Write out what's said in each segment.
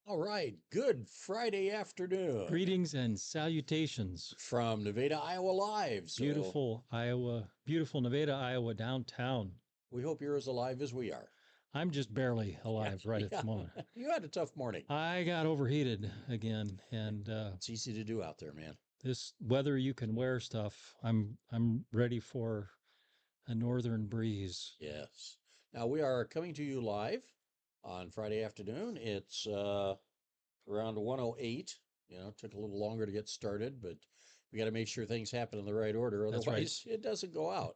All right, good Friday afternoon Greetings and salutations. from Nevada, Iowa Live. So Beautiful Nevada, Iowa downtown. we hope you're as alive as we are. I'm just barely Yeah, alive right at yeah. the moment. You had a tough morning. I got overheated again, and It's easy to do out there, man. this weather you can wear stuff. I'm ready for a northern breeze. Yes. Now we are coming to you live on Friday afternoon. It's around 1:08. It took a little longer to get started, but we got to make sure things happen in the right order. That's right. Otherwise, it doesn't go out.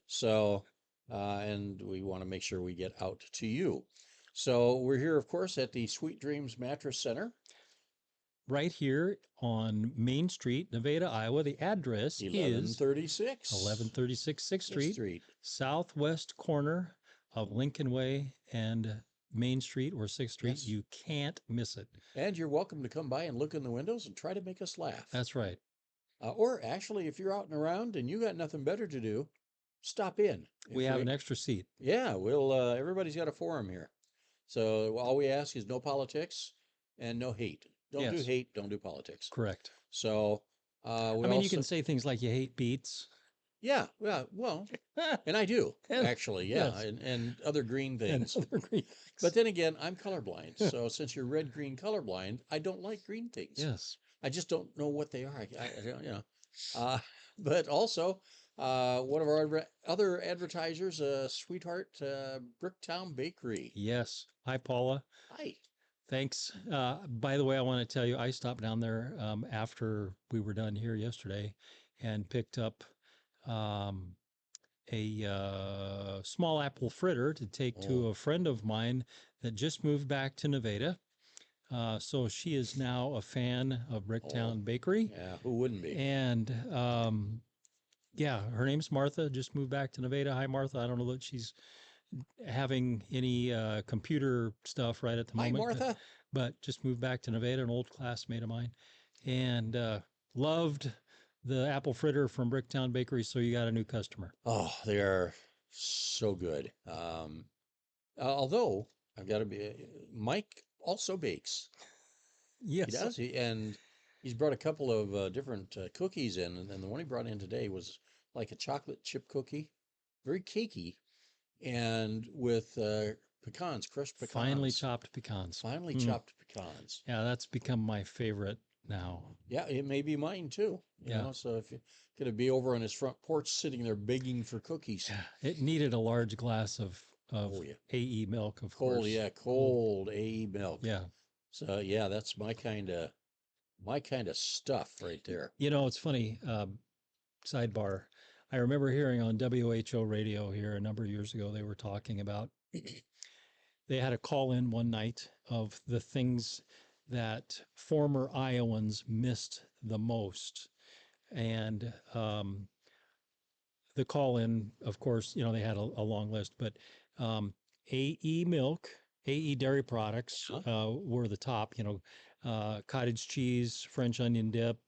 So, and we want to make sure we get out to you. So we're here, of course, at the Sweet Dreams Mattress Center, Right here on Main Street, Nevada, Iowa. The address is 1136 1136 6th 6th Street, Street. southwest corner of Lincoln Way and Main Street or 6th Street. Yes. You can't miss it. And you're welcome to come by and look in the windows and try to make us laugh. That's right. Or actually, if you're out and around and you got nothing better to do, stop in. We have an extra seat. Yeah, everybody's got a forum here. So all we ask is no politics and no hate. Don't do Yes. hate, don't do politics. Correct. So I mean, you can say things like you hate beets. yeah, well, and I do actually, yeah, Yes. and other green things. And other green things. But then again, I'm colorblind. So since you're red-green colorblind, I don't like green things. Yes. I just don't know what they are. I don't. But also, one of our other advertisers, Sweetheart Bricktown Bakery. Yes. Hi, Paula. Hi. Thanks. By the way, I want to tell you, I stopped down there after we were done here yesterday and picked up um, a small apple fritter to take to a friend of mine that just moved back to Nevada. So she is now a fan of Bricktown Bakery. Yeah, who wouldn't be? And yeah, her name's Martha, just moved back to Nevada. Hi, Martha. I don't know that she's having any computer stuff right at the Hi, moment. Martha. But just moved back to Nevada, an old classmate of mine, and loved the apple fritter from Bricktown Bakery. So you got a new customer. Oh, they are so good. Although I've got to be, Mike also bakes. Yes, He does. And he's brought a couple of different cookies in, and the one he brought in today was like a chocolate chip cookie, very cakey, and with pecans, crushed pecans. Finely chopped pecans. Finely chopped pecans. Yeah, that's become my favorite now. Yeah, it may be mine too. You Yeah. know, so if you could be over on his front porch sitting there begging for cookies. It needed a large glass of Oh, yeah. AE milk, of Cold, course. yeah, cold AE milk. Yeah. So yeah, that's my kind of stuff right there. You know, it's funny. Sidebar. I remember hearing on WHO radio here a number of years ago, they were talking about, they had a call in one night of the things that former Iowans missed the most. And the call in, of course, you know, they had a long list, but AE milk, AE dairy products were the top, you know, cottage cheese, French onion dip,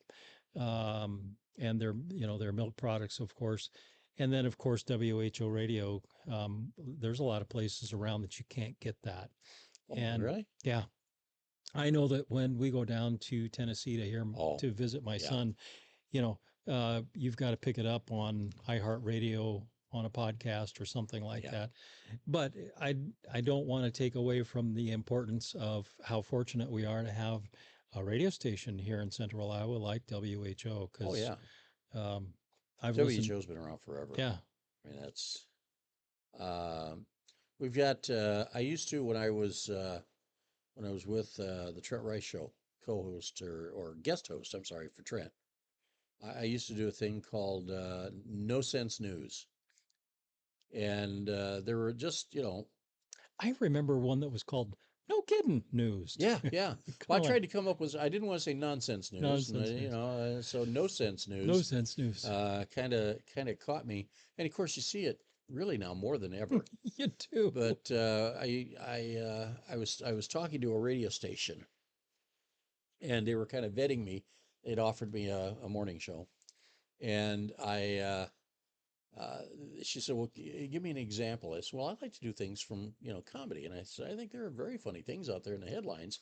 and their milk products, of course. And then, of course, WHO radio. There's a lot of places around that you can't get that. Oh, And really? yeah, I know that when we go down to Tennessee to visit my son, you know, you've got to pick it up on iHeartRadio on a podcast or something like that. But I don't want to take away from the importance of how fortunate we are to have a radio station here in Central Iowa like WHO. Because I've listened. WHO's been around forever. Yeah. I mean, that's we've got. I used to when I was with the Trent Rice Show, co-host or guest host. I'm sorry for Trent. I used to do a thing called No Sense News, and there were just I remember one that was called No Kidding News. yeah. Well, I tried to come up with. I didn't want to say nonsense news. Nonsense You news. know, so No Sense News. No Sense News. Kind of caught me, and of course you see it really now more than ever. You do. But I was talking to a radio station, and they were kind of vetting me. They'd offered me a morning show, and uh, she said, "Well, give me an example." I said, "Well, I like to do things from comedy," and I said, "I think there are very funny things out there in the headlines."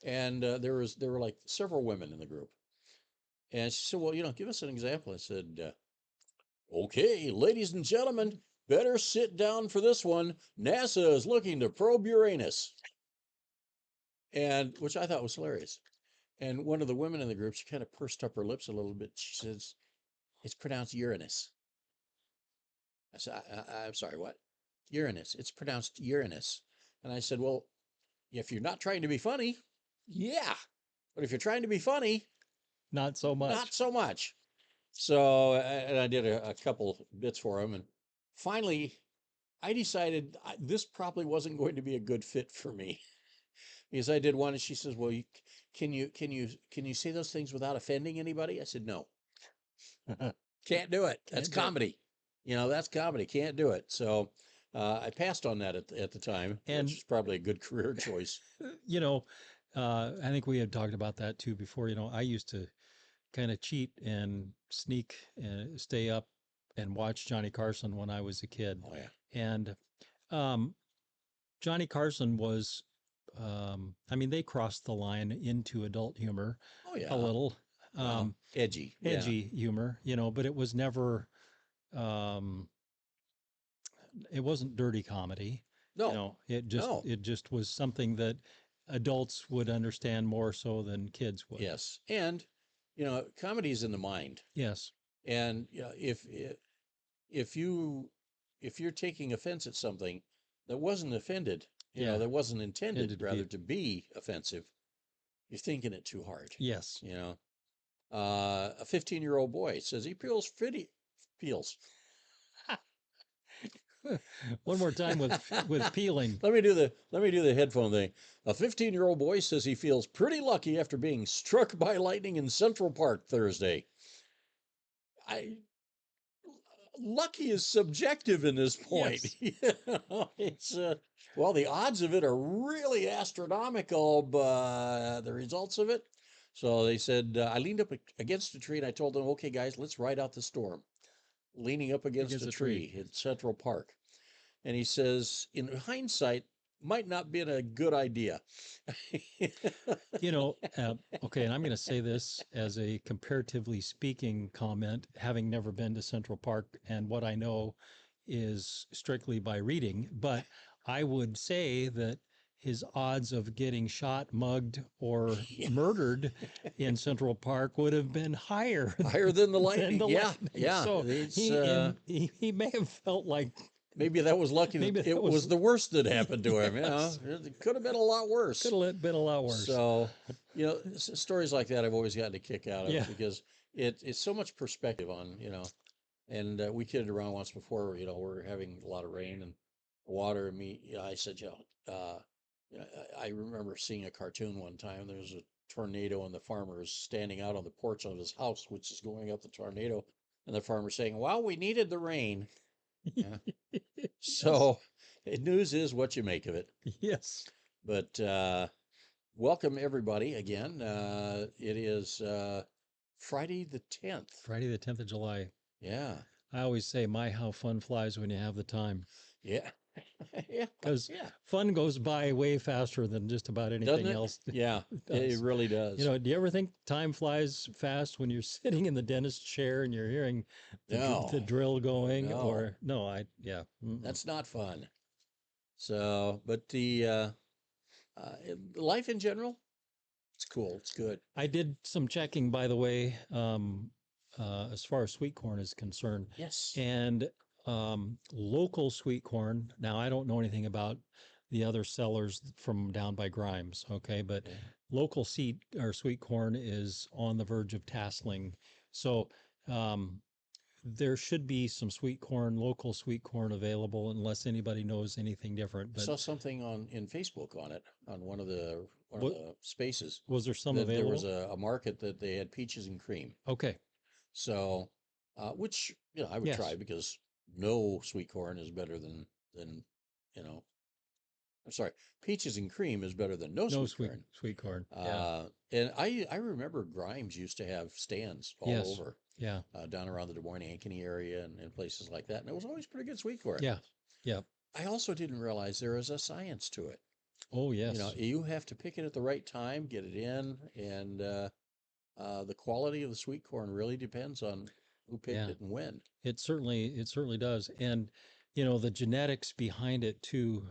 And there were like several women in the group, and she said, "Well, give us an example." I said, "Okay, ladies and gentlemen, better sit down for this one. NASA is looking to probe Uranus," and which I thought was hilarious. And one of the women in the group, she kind of pursed up her lips a little bit. She says, "It's pronounced Uranus." I said, I'm sorry, what? Uranus. It's pronounced Uranus. And I said, "Well, if you're not trying to be funny, yeah. But if you're trying to be funny, Not so much. not so much." So, and I did a couple bits for him. And finally, I decided this probably wasn't going to be a good fit for me because I did one, and she says, "Well, can you say those things without offending anybody?" I said, "No, can't do it. That's comedy. That's comedy. Can't do it." So I passed on that at the time, And which is probably a good career choice. I think we had talked about that too before. I used to kind of cheat and sneak and stay up and watch Johnny Carson when I was a kid. Oh yeah. And um, Johnny Carson was, I mean, they crossed the line into adult humor Oh yeah. a little, Well, edgy. edgy humor, but it was never, um, it wasn't dirty comedy. No. No. It just was something that adults would understand more so than kids would. Yes. And comedy is in the mind. Yes. And if you if you're taking offense at something that wasn't offended, Yeah. that wasn't intended Intended to rather be. to be offensive, you're thinking it too hard. Yes. A 15-year-old boy says he peels. One more time with peeling. Let me do the headphone thing. A 15-year-old boy says he feels pretty lucky after being struck by lightning in Central Park Thursday. I Lucky is subjective in this point. Yes. It's well, the odds of it are really astronomical, but the results of it. So they said I leaned up against a tree and I told them, "Okay, guys, let's ride out the storm." Leaning up against a tree in Central Park. And he says, in hindsight, might not been a good idea. Okay, and I'm going to say this as a comparatively speaking comment, having never been to Central Park, and what I know is strictly by reading, but I would say that his odds of getting shot, mugged, or murdered in Central Park would have been higher than the lightning. lightning. Yeah. So he may have felt like maybe that was lucky that it was the worst that happened to him. Yes. It could have been a lot worse. Could have been a lot worse. So, stories like that I've always gotten a kick out of Yeah. because it's so much perspective on, and we kidded around once before, we're having a lot of rain and water, and I said, I remember seeing a cartoon one time. There was a tornado, and the farmer is standing out on the porch of his house, which is going up the tornado, and the farmer saying, "Well, we needed the rain." Yeah. So, news is what you make of it. Yes. But welcome everybody again. It is Friday the 10th. Friday the 10th of July. Yeah. I always say, my, how fun flies when you have the time. Yeah. Yeah. Because Yeah. fun goes by way faster than just about anything else. Yeah, it really does. Do you ever think time flies fast when you're sitting in the dentist chair and you're hearing the drill going? No. Or no, yeah. That's not fun. So, but the life in general, it's cool. It's good. I did some checking, by the way, as far as sweet corn is concerned. Yes. And local sweet corn. Now, I don't know anything about the other sellers from down by Grimes, okay? But local seed or sweet corn is on the verge of tasseling. So there should be some sweet corn, local sweet corn available, unless anybody knows anything different. I saw something in Facebook on it on one of the spaces. Was there some available? There was a market that they had peaches and cream. Okay. So, which I would try because no sweet corn is better than I'm sorry, peaches and cream is better than no No sweet sweet corn. sweet corn. Yeah. And I remember Grimes used to have stands all Yes. over Yeah. down around the Des Moines, Ankeny area and places like that. And it was always pretty good sweet corn. Yeah. Yeah. I also didn't realize there is a science to it. Oh, yes. You have to pick it at the right time, get it in, and the quality of the sweet corn really depends on who picked Yeah. it and when. It certainly does. And, the genetics behind it too.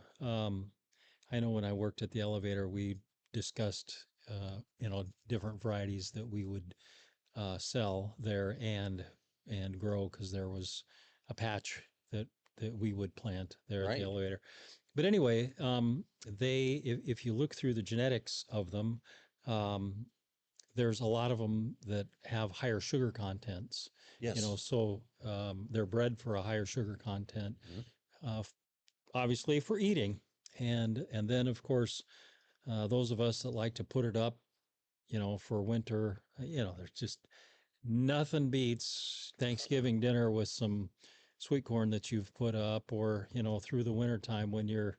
I know when I worked at the elevator, we discussed, different varieties that we would sell there and grow because there was a patch that we would plant there at the Right. elevator. But anyway, if you look through the genetics of them, um, there's a lot of them that have higher sugar contents. Yes. So they're bred for a higher sugar content, Mhm. uh, obviously for eating, and then of course those of us that like to put it up, for winter, there's just nothing beats Thanksgiving dinner with some sweet corn that you've put up, or through the winter time when you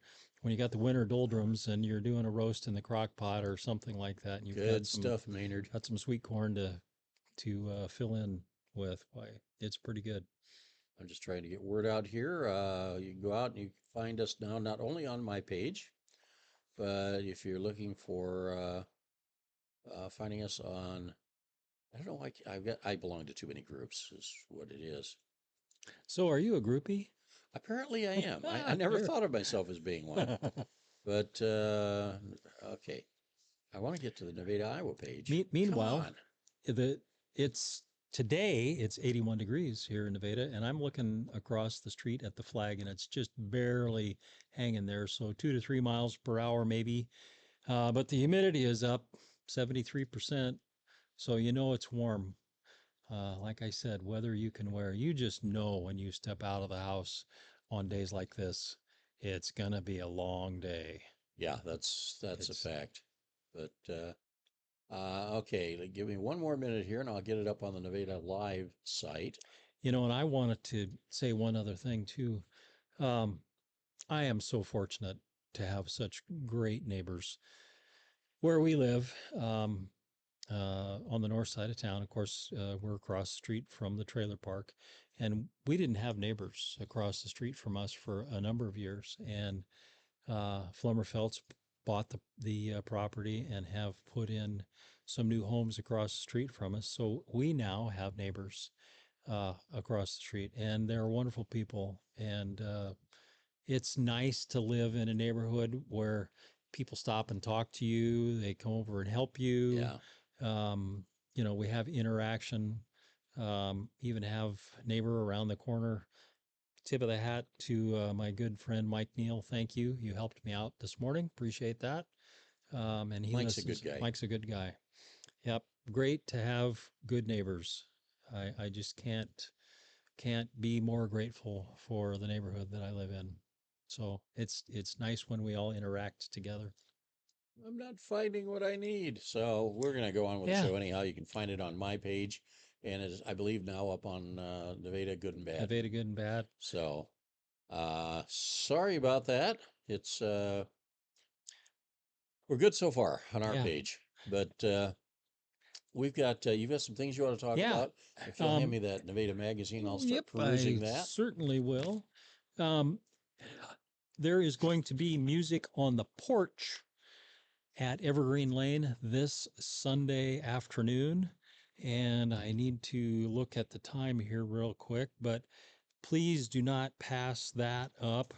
got the winter doldrums and you're doing a roast in the crock pot or something like that, and you've Good stuff, Maynard. got some sweet corn to fill in with. Why, it's pretty good. I'm just trying to get word out here. You can go out and you can find us now, not only on my page, but if you're looking for finding us on, I don't know, I belong to too many groups, is what it is. So, are you a groupie? Apparently, I am. I never There. thought of myself as being one, but okay. I want to get to the Nevada, Iowa page. Come Meanwhile, on. the it's today it's 81 degrees here in Nevada, and I'm looking across the street at the flag, and it's just barely hanging there. So 2 to 3 miles per hour, maybe. But the humidity is up 73%. So it's warm. Like I said, whether you can wear, you just know when you step out of the house on days like this, it's gonna be a long day. Yeah, that's a It's fact. But okay, give me one more minute here, and I'll get it up on the Nevada Live site. And I wanted to say one other thing too. Um, I am so fortunate to have such great neighbors where we live. On the north side of town, of course, we're across the street from the trailer park, and we didn't have neighbors across the street from us for a number of years. And Flummerfelts bought the property and have put in some new homes across the street from us. So we now have neighbors across the street, and they're wonderful people. And it's nice to live in a neighborhood where people stop and talk to you. They come over and help you. Yeah. Um, we have interaction. Even have neighbor around the corner. Tip of the hat to my good friend Mike Neal. Thank you. You helped me out this morning. Appreciate that. And he Mike's a listens. good guy. Mike's a good guy. Yep. Great to have good neighbors. I just can't be more grateful for the neighborhood that I live in. So it's nice when we all interact together. I'm not finding what I need. So we're going to go on with the Yeah. show anyhow. You can find it on my page, and it is, I believe, now up on Nevada Good and Bad. Nevada Good and Bad. So sorry about that. It's we're good so far on our page, but we've got you've got some things you want to talk about. If you'll hand me that Nevada magazine, I'll start perusing I that. certainly will. Um, there is going to be music on the porch at Evergreen Lane this Sunday afternoon. And I need to look at the time here real quick, but please do not pass that up.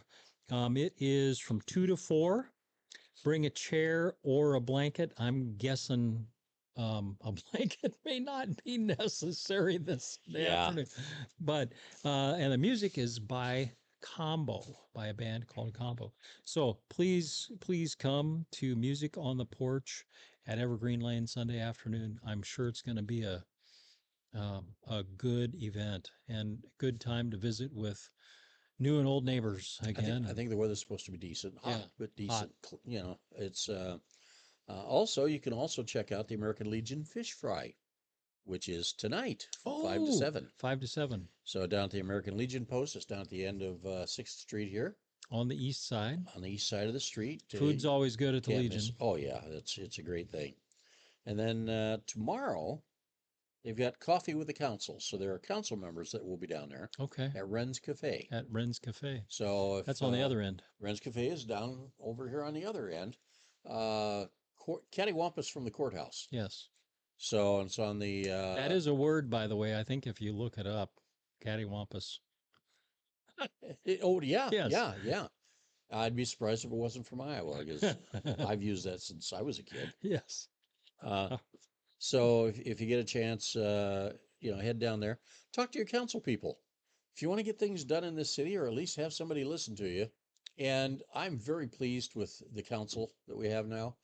It is from 2 to 4. Bring a chair or a blanket. I'm guessing a blanket may not be necessary this afternoon, but and the music is by by a band called Combo. So please come to Music on the Porch at Evergreen Lane Sunday afternoon. I'm sure it's going to be a good event and good time to visit with new and old neighbors again. I think the weather's supposed to be decent, hot but decent. Hot. It's also you can also check out the American Legion Fish Fry, which is tonight from 5 to 7. 5 to 7. So down at the American Legion post, it's down at the end of 6th Street here. On the east side. On the east side of the street. Food's always good at the Legion. Oh yeah, it's a great thing. And then tomorrow they've got coffee with the council. So there are council members that will be down there. Okay. At Wren's Cafe. At Wren's Cafe. So if that's on the other end. Wren's Cafe is down over here on the other end. Cattywampus from the courthouse. Yes. So it's on the. That is a word, by the way. I think if you look it up, cattywampus. Oh yeah, yes. yeah. I'd be surprised if it wasn't from Iowa because I've used that since I was a kid. Yes. So if you get a chance, head down there, talk to your council people. If you want to get things done in this city, or at least have somebody listen to you. And I'm very pleased with the council that we have now.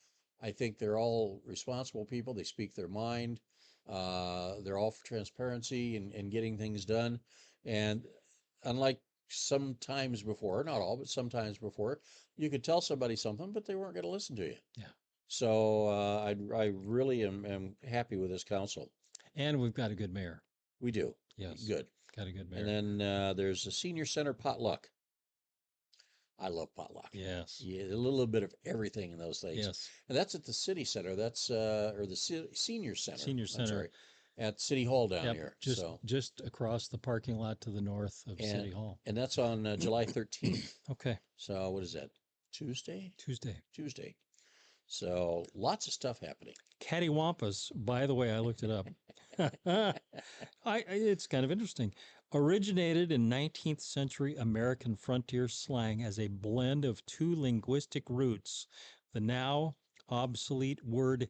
I think they're all responsible people. They speak their mind. They're all for transparency and getting things done. And unlike sometimes before, not all, but sometimes before, you could tell somebody something, but they weren't going to listen to you. Yeah. So I really am happy with this council. And we've got a good mayor. We do. Yes. Good. Got a good mayor. And then there's a senior center potluck. I love potluck. Yes. Yeah, a little bit of everything in those things. Yes. And that's at the city center. That's or the senior center. Senior center. Sorry, at City Hall down here. Just across the parking lot to the north of City Hall. And that's on July 13th. Okay. So what is that? Tuesday. Tuesday. So lots of stuff happening. Cattywampus, by the way, I looked it up. It's kind of interesting. Originated in 19th century American frontier slang as a blend of two linguistic roots, the now obsolete word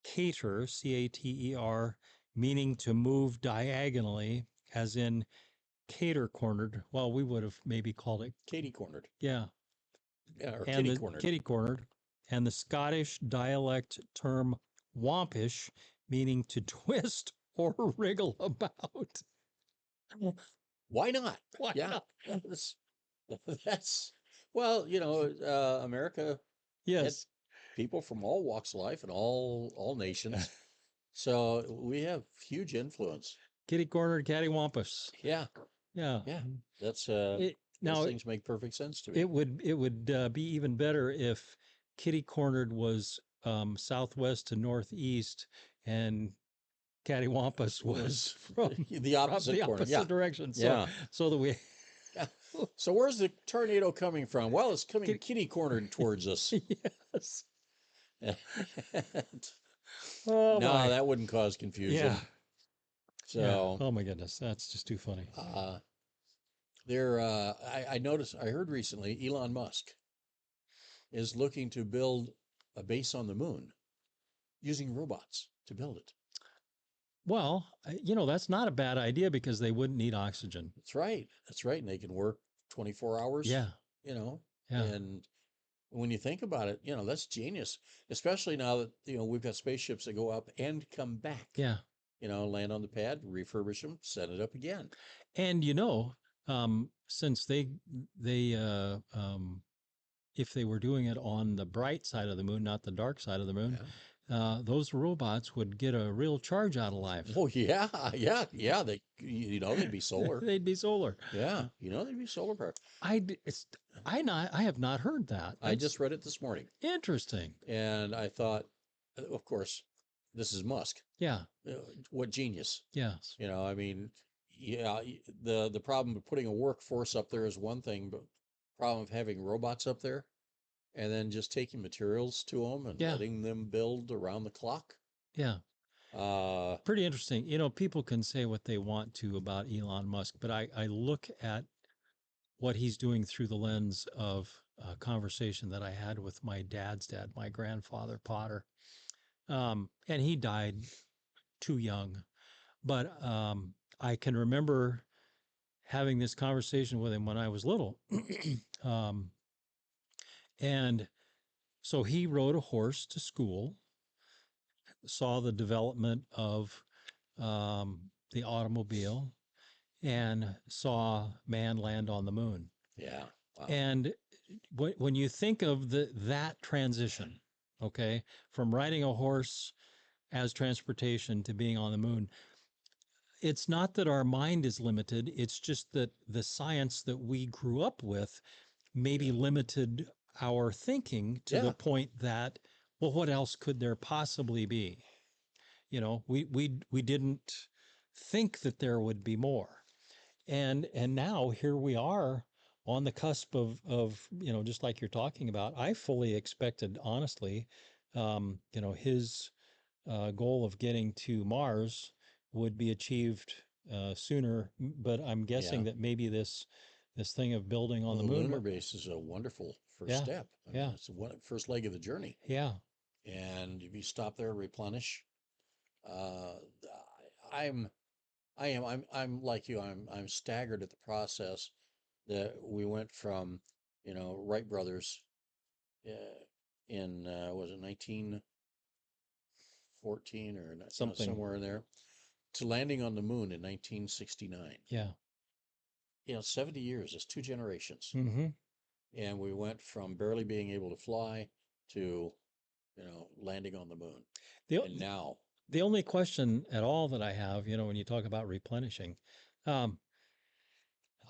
cater, C-A-T-E-R, meaning to move diagonally, as in cater cornered. Well, we would have maybe called it Katie cornered. Yeah. Or kitty cornered. Kitty cornered. And the Scottish dialect term wampish, meaning to twist or wriggle about. Why not? Why not? That's well, America. Yes. People from all walks of life and all nations. So we have huge influence. Kitty cornered, cattywampus. Yeah. Yeah. Yeah. That's now things make perfect sense to me. It would be even better if kitty cornered was southwest to northeast and cattywampus was from the opposite corner. Direction. So, so that we. So where's the tornado coming from? Well, it's coming kitty cornered towards us. Yes. That wouldn't cause confusion. Yeah. So. Yeah. Oh my goodness, that's just too funny. I noticed. I heard recently Elon Musk is looking to build a base on the moon using robots to build it. Well, that's not a bad idea because they wouldn't need oxygen. That's right. And they can work 24 hours. Yeah. Yeah. And when you think about it, that's genius, especially now that, we've got spaceships that go up and come back. Yeah. Land on the pad, refurbish them, set it up again. And, since they if they were doing it on the bright side of the moon, not the dark side of the moon, those robots would get a real charge out of life. Oh yeah. They, they'd be solar. They'd be solar. Yeah, they'd be solar powered. I have not heard that. I just read it this morning. Interesting. And I thought, of course, this is Musk. Yeah. What genius. Yes. The problem of putting a workforce up there is one thing, but problem of having robots up there and then just taking materials to them and letting them build around the clock. Yeah. Pretty interesting. People can say what they want to about Elon Musk, but I look at what he's doing through the lens of a conversation that I had with my dad's dad, my grandfather, Potter. And he died too young. But I can remember having this conversation with him when I was little. And so he rode a horse to school, saw the development of the automobile, and saw man land on the moon. Yeah. Wow. And when you think of that transition, okay, from riding a horse as transportation to being on the moon, it's not that our mind is limited. It's just that the science that we grew up with maybe limited our thinking to the Yeah. point that, well, what else could there possibly be? You know, we didn't think that there would be more. And now here we are on the cusp of just like you're talking about. I fully expected, honestly, his goal of getting to Mars would be achieved sooner. But I'm guessing Yeah. that maybe this thing of building on Well, the the moon. lunar base is a wonderful first Yeah, step. I mean, yeah, it's the first leg of the journey. yeah. And if you stop there, replenish, uh, I'm, I'm like you. I'm staggered at the process that we went from, Wright brothers, in was it 1914 or Something. somewhere in there, to landing on the moon in 1969. Yeah. 70 years is two generations. Mm-hmm. And we went from barely being able to fly to, landing on the moon. The And now, the only question at all that I have, when you talk about replenishing, um,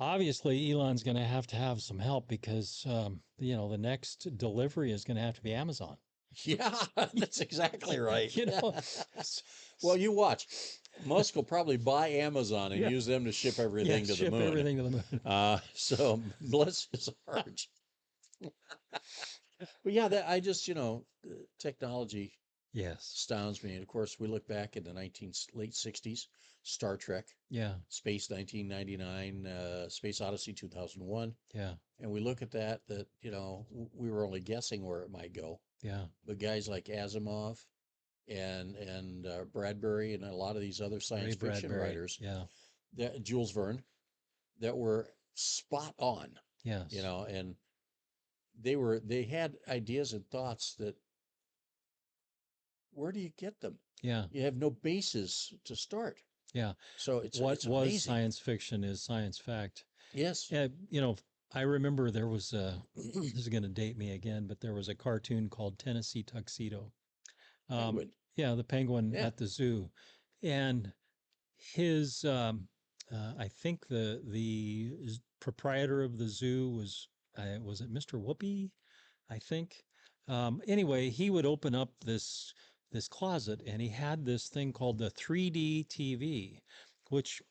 obviously Elon's going to have some help because the next delivery is going to have to be Amazon. yeah, that's exactly right. you know, Well, you watch. Musk will probably buy Amazon and yeah, use them to ship yeah, everything to the ship moon. everything to the moon. So bless his heart. But yeah, that I just, technology Yes. astounds me. And of course, we look back in the late 60s, Star Trek, Yeah. Space 1999, Space Odyssey 2001. Yeah. And we look at that, we were only guessing where it might go. Yeah. But guys like Asimov and Bradbury and a lot of these other science Ray fiction Bradbury. writers, Yeah. Jules Verne, that were spot on, Yes. and they had ideas and thoughts that, where do you get them? Yeah. You have no basis to start. Yeah. So What it's was amazing. science fiction is science fact. Yes. Yeah. I remember there was this is going to date me again, but there was a cartoon called Tennessee Tuxedo. Penguin. Yeah, the penguin Yeah. at the zoo, and his I think the proprietor of the zoo was it Mr. Whoopi, I think. Anyway, he would open up this closet, and he had this thing called the 3D TV, which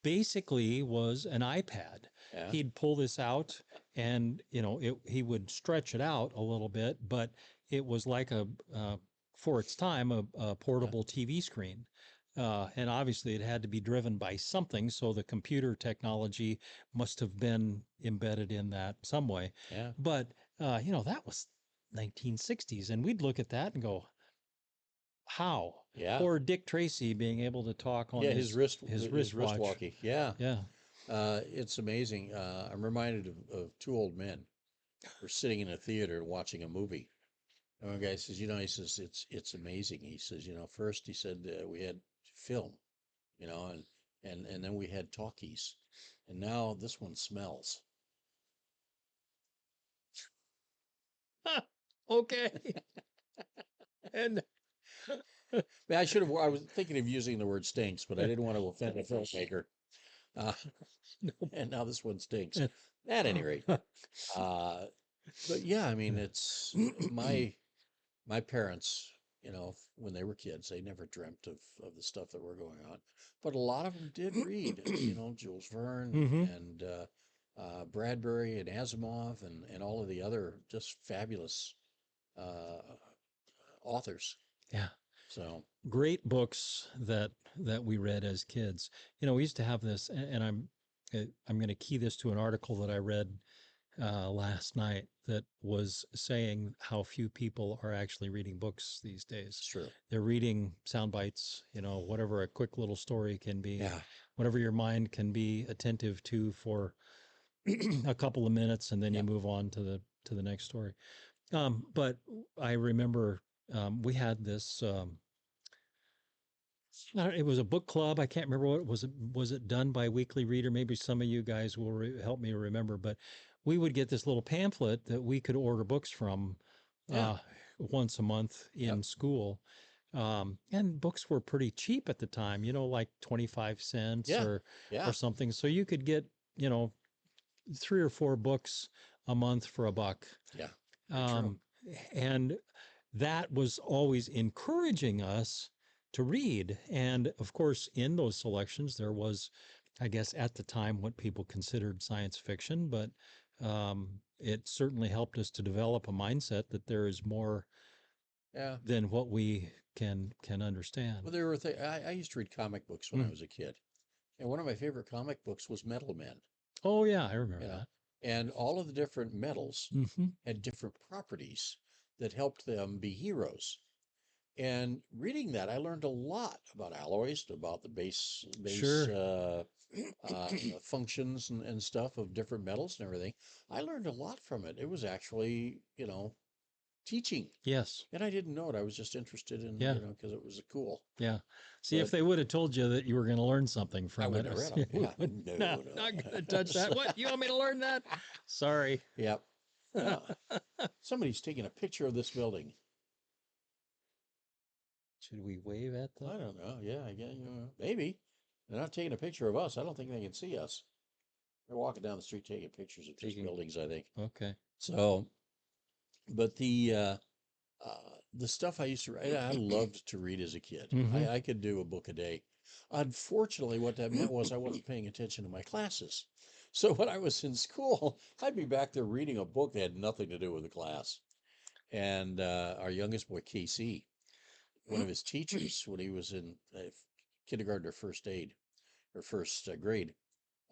basically was an iPad. Yeah. He'd pull this out, and he would stretch it out a little bit, but it was like for its time a portable TV screen. And obviously it had to be driven by something, so the computer technology must have been embedded in that some way. Yeah. But that was 1960s, and we'd look at that and go, how? Yeah. Or Dick Tracy being able to talk on Yeah. His wrist, his his wrist wristwatch. walkie. Yeah. Yeah. It's amazing. I'm reminded of two old men. We're sitting in a theater watching a movie. And one guy says, he says, it's amazing. He says, first he said, we had film, and then we had talkies, and now this one smells. Okay. And I was thinking of using the word stinks, but I didn't want to offend a filmmaker. Uh, and now this one stinks. At any rate, but yeah, I mean, it's my parents, when they were kids, they never dreamt of the stuff that were going on. But a lot of them did read, Jules Verne Mhm. and Bradbury and Asimov and all of the other just fabulous uh, authors. Yeah. So, Great books that we read as kids. We used to have this, and I'm going to key this to an article that I read last night that was saying how few people are actually reading books these days. it's true. They're reading sound bites, whatever a quick little story can be, Yeah. whatever your mind can be attentive to for a couple of minutes, and then you Yep. move on to the next story. But I remember we had this. It was a book club. I can't remember what it was. Was it done by Weekly Reader? Maybe some of you guys will help me remember. But we would get this little pamphlet that we could order books from Yeah. once a month in Yep. school. And books were pretty cheap at the time, like 25 cents Yeah. or Yeah. something. So you could get, 3 or 4 books a month for $1. Yeah. True. And that was always encouraging us to read. And of course, in those selections, there was, I guess, at the time, what people considered science fiction, but it certainly helped us to develop a mindset that there is more Yeah. than what we can understand. Well, there were I used to read comic books when I was a kid, and one of my favorite comic books was Metal Men. Oh yeah, I remember You know, that. and all of the different metals Mm-hmm. had different properties that helped them be heroes. And reading that, I learned a lot about alloys, about the base Sure. functions and stuff of different metals and everything. I learned a lot from it. It was actually, teaching. Yes. And I didn't know it. I was just interested in, Yeah. because it was cool. Yeah. See, if But they would have told you that you were going to learn something I from it, wouldn't have read them. we Yeah. would, No, no, no. not going to touch that. So, What? You want me to learn that? Sorry. yep. Yeah. Somebody's taking a picture of this building. Should we wave at them? I don't know. Yeah, I guess, maybe. They're not taking a picture of us. I don't think they can see us. They're walking down the street taking pictures of just buildings, I think. Okay. So, but the stuff I used to write, I loved to read as a kid. Mhm. I could do a book a day. Unfortunately, what that meant was I wasn't paying attention to my classes. So when I was in school, I'd be back there reading a book that had nothing to do with the class. And our youngest boy, Casey, one of his teachers, when he was in kindergarten or first aid or first grade,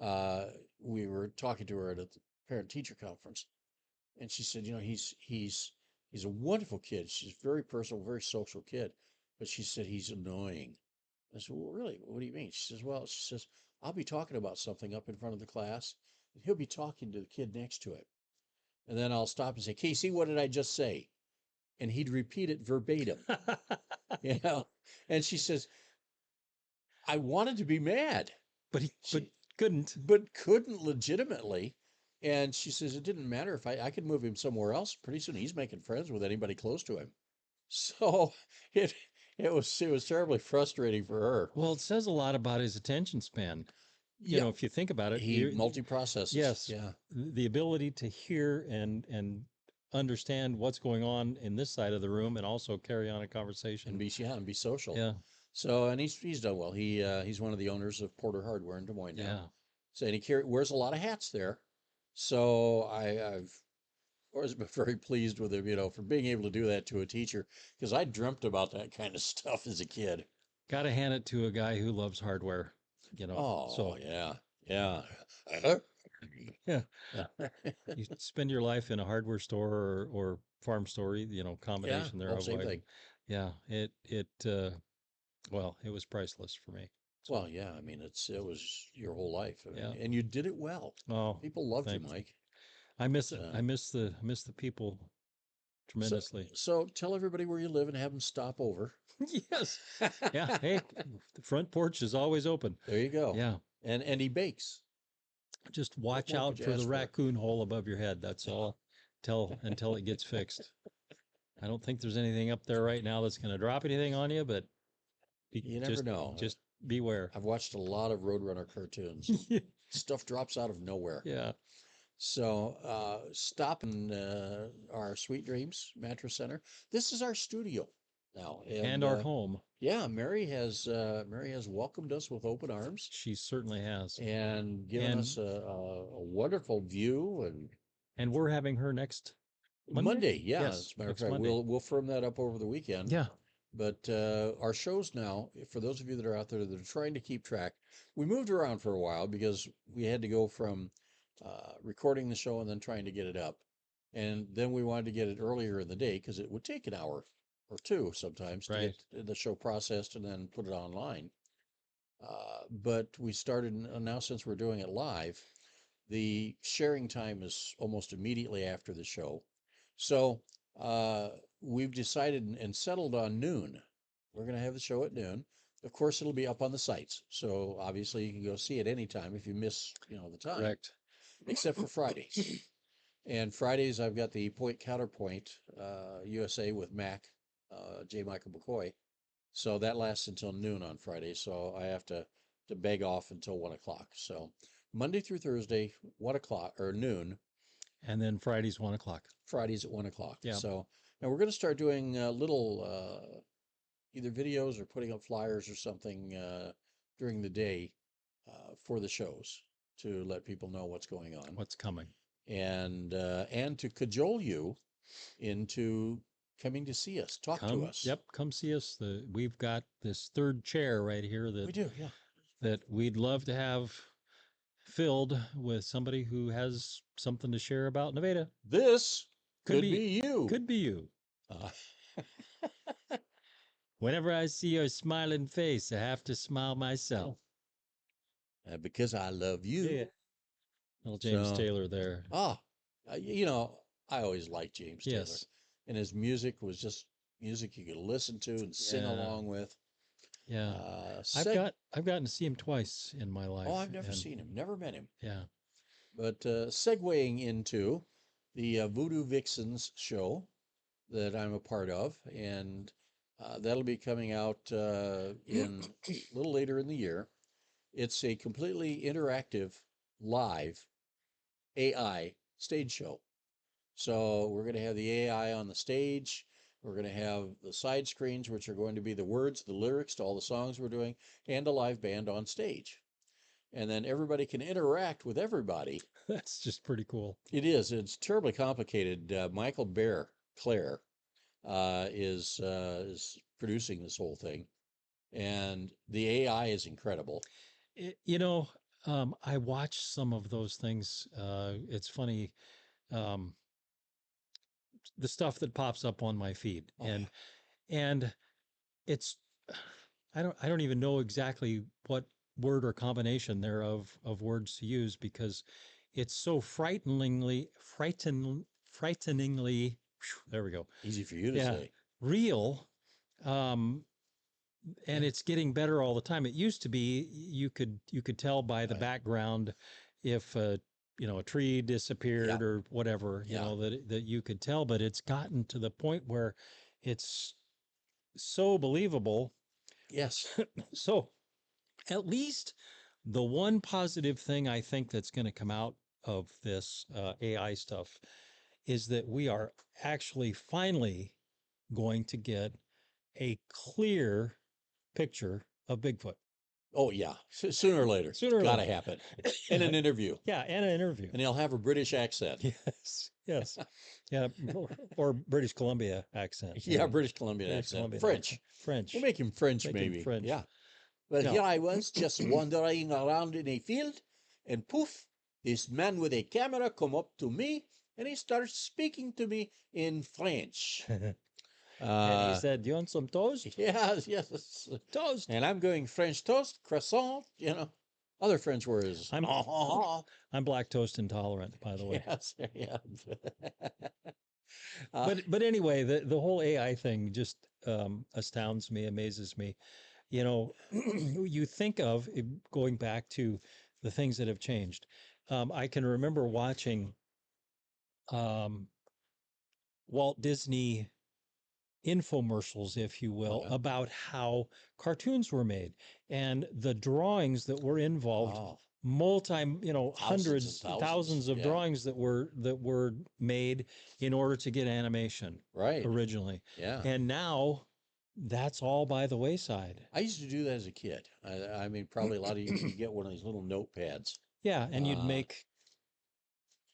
uh, we were talking to her at a parent teacher conference, and she said, he's a wonderful kid. She's a very personal, very social kid, but she said he's annoying. I said, well, really? What do you mean? She says, well, I'll be talking about something up in front of the class, and he'll be talking to the kid next to it, and then I'll stop and say, Casey, what did I just say? And he'd repeat it verbatim, you know. And she says, I wanted to be mad, but she, couldn't. but couldn't legitimately. And she says it didn't matter if I could move him somewhere else. Pretty soon he's making friends with anybody close to him. So it it was terribly frustrating for her. Well, it says a lot about his attention span. You know, Yeah, if you think about it, he multi-processes. yes, Yeah, the ability to hear and understand what's going on in this side of the room and also carry on a conversation. and be social. Yeah. So and he's done well. He's one of the owners of Porter Hardware in Des Moines now. Yeah. So and wears a lot of hats there. So I've always been very pleased with him, for being able to do that to a teacher, because I dreamt about that kind of stuff as a kid. Got to hand it to a guy who loves hardware, Oh, So yeah, yeah. yeah, you spend your life in a hardware store or farm store, Yeah, combination well, thereof. same thing. Yeah, well, it was priceless for me. So, Well, yeah, I mean, it was your whole life. I mean, yeah. and you did it well. Oh, People loved you, thanks. Mike. I miss it. So, I miss the people so, tremendously. so tell everybody where you live and have them stop over. Yes. Yeah. Hey, the front porch is always open. There you go. Yeah. And he bakes. Just What watch more could out you for the ask for? raccoon hole above your head. That's all. Until it gets fixed. I don't think there's anything up there right now that's going to drop anything on you, but You never know. just beware. I've watched a lot of Roadrunner cartoons. Stuff drops out of nowhere. Yeah. So stop in our Sweet Dreams Mattress Center. This is our studio now, And our home. yeah, Mary has welcomed us with open arms She certainly has. and given us a wonderful view. And we're having her next Monday, yeah, Yes, as a matter of next fact, Monday. we'll firm that up over the weekend. Yeah. But our shows now, for those of you that are out there that are trying to keep track, we moved around for a while because we had to go from recording the show and then trying to get it up. And then we wanted to get it earlier in the day because it would take an hour or two sometimes to Right. get the show processed and then put it online. But we started now, since we're doing it live, the sharing time is almost immediately after the show. So we've decided and settled on noon. We're going to have the show at noon. Of course, it'll be up on the sites. So obviously you can go see it anytime if you miss, the time. Correct. Except for Fridays. And Fridays, I've got the Point Counterpoint USA with Mac, J. Michael McCoy. So that lasts until noon on Friday. So I have to beg off until 1 o'clock. So Monday through Thursday, 1 o'clock or noon. And then Friday's 1 o'clock. Fridays at 1 o'clock. Yeah. So now we're going to start doing little either videos or putting up flyers or something during the day for the shows to let people know what's going on, what's coming, and to cajole you into coming to see us, talk to us. Yep, come see us. We've got this third chair right here We do, yeah. that we'd love to have filled with somebody who has something to share about Nevada. This could be you. Could be you. Whenever I see your smiling face, I have to smile myself. Because I love you. Yeah. Little James Taylor there. You know, I always liked James Taylor. And his music was just music you could listen to and sing along with. Yeah. I've gotten to see him twice in my life. Oh, I've never seen him, never met him. Yeah. But segueing into the Voodoo Vixens show that I'm a part of, and that'll be coming out in a little later in the year. It's a completely interactive, live AI stage show. So we're going to have the AI on the stage. We're going to have the side screens, which are going to be the words, the lyrics to all the songs we're doing, and a live band on stage. And then everybody can interact with everybody. That's just pretty cool. It is. It's terribly complicated. Michael Clare is producing this whole thing, and the AI is incredible. I watched some of those things. It's funny, the stuff that pops up on my feed, and it's I don't even know exactly what word or combination thereof of words to use, because it's so frighteningly there we go, easy for you to say, real, and it's getting better all the time. It used to be you could tell by the background if a tree disappeared or whatever, that you could tell, but it's gotten to the point where it's so believable. Yes. So at least the one positive thing I think that's going to come out of this AI stuff is that we are actually finally going to get a clear picture of Bigfoot. Oh, yeah. Sooner or later. It's got to happen. In an interview. Yeah, and an interview. And he'll have a British accent. Yes. Yeah, or British Columbia accent. Yeah, British Columbian accent. French. French. We'll make him French, maybe. French. Yeah. Well, here I was just wandering around in a field, and poof, this man with a camera come up to me, and he starts speaking to me in French. And he said, "Do you want some toast?" Yes. Toast. And I'm going French toast, croissant, other French words. I'm lactose intolerant, by the way. Yes, yeah. But anyway, the whole AI thing just astounds me, amazes me. You think of going back to the things that have changed. I can remember watching Walt Disney infomercials, if you will, about how cartoons were made and the drawings that were involved. Hundreds, thousands of drawings that were made in order to get animation originally. Yeah. And now that's all by the wayside. I used to do that as a kid. I mean, probably a lot of you get one of these little notepads. Yeah, and you'd make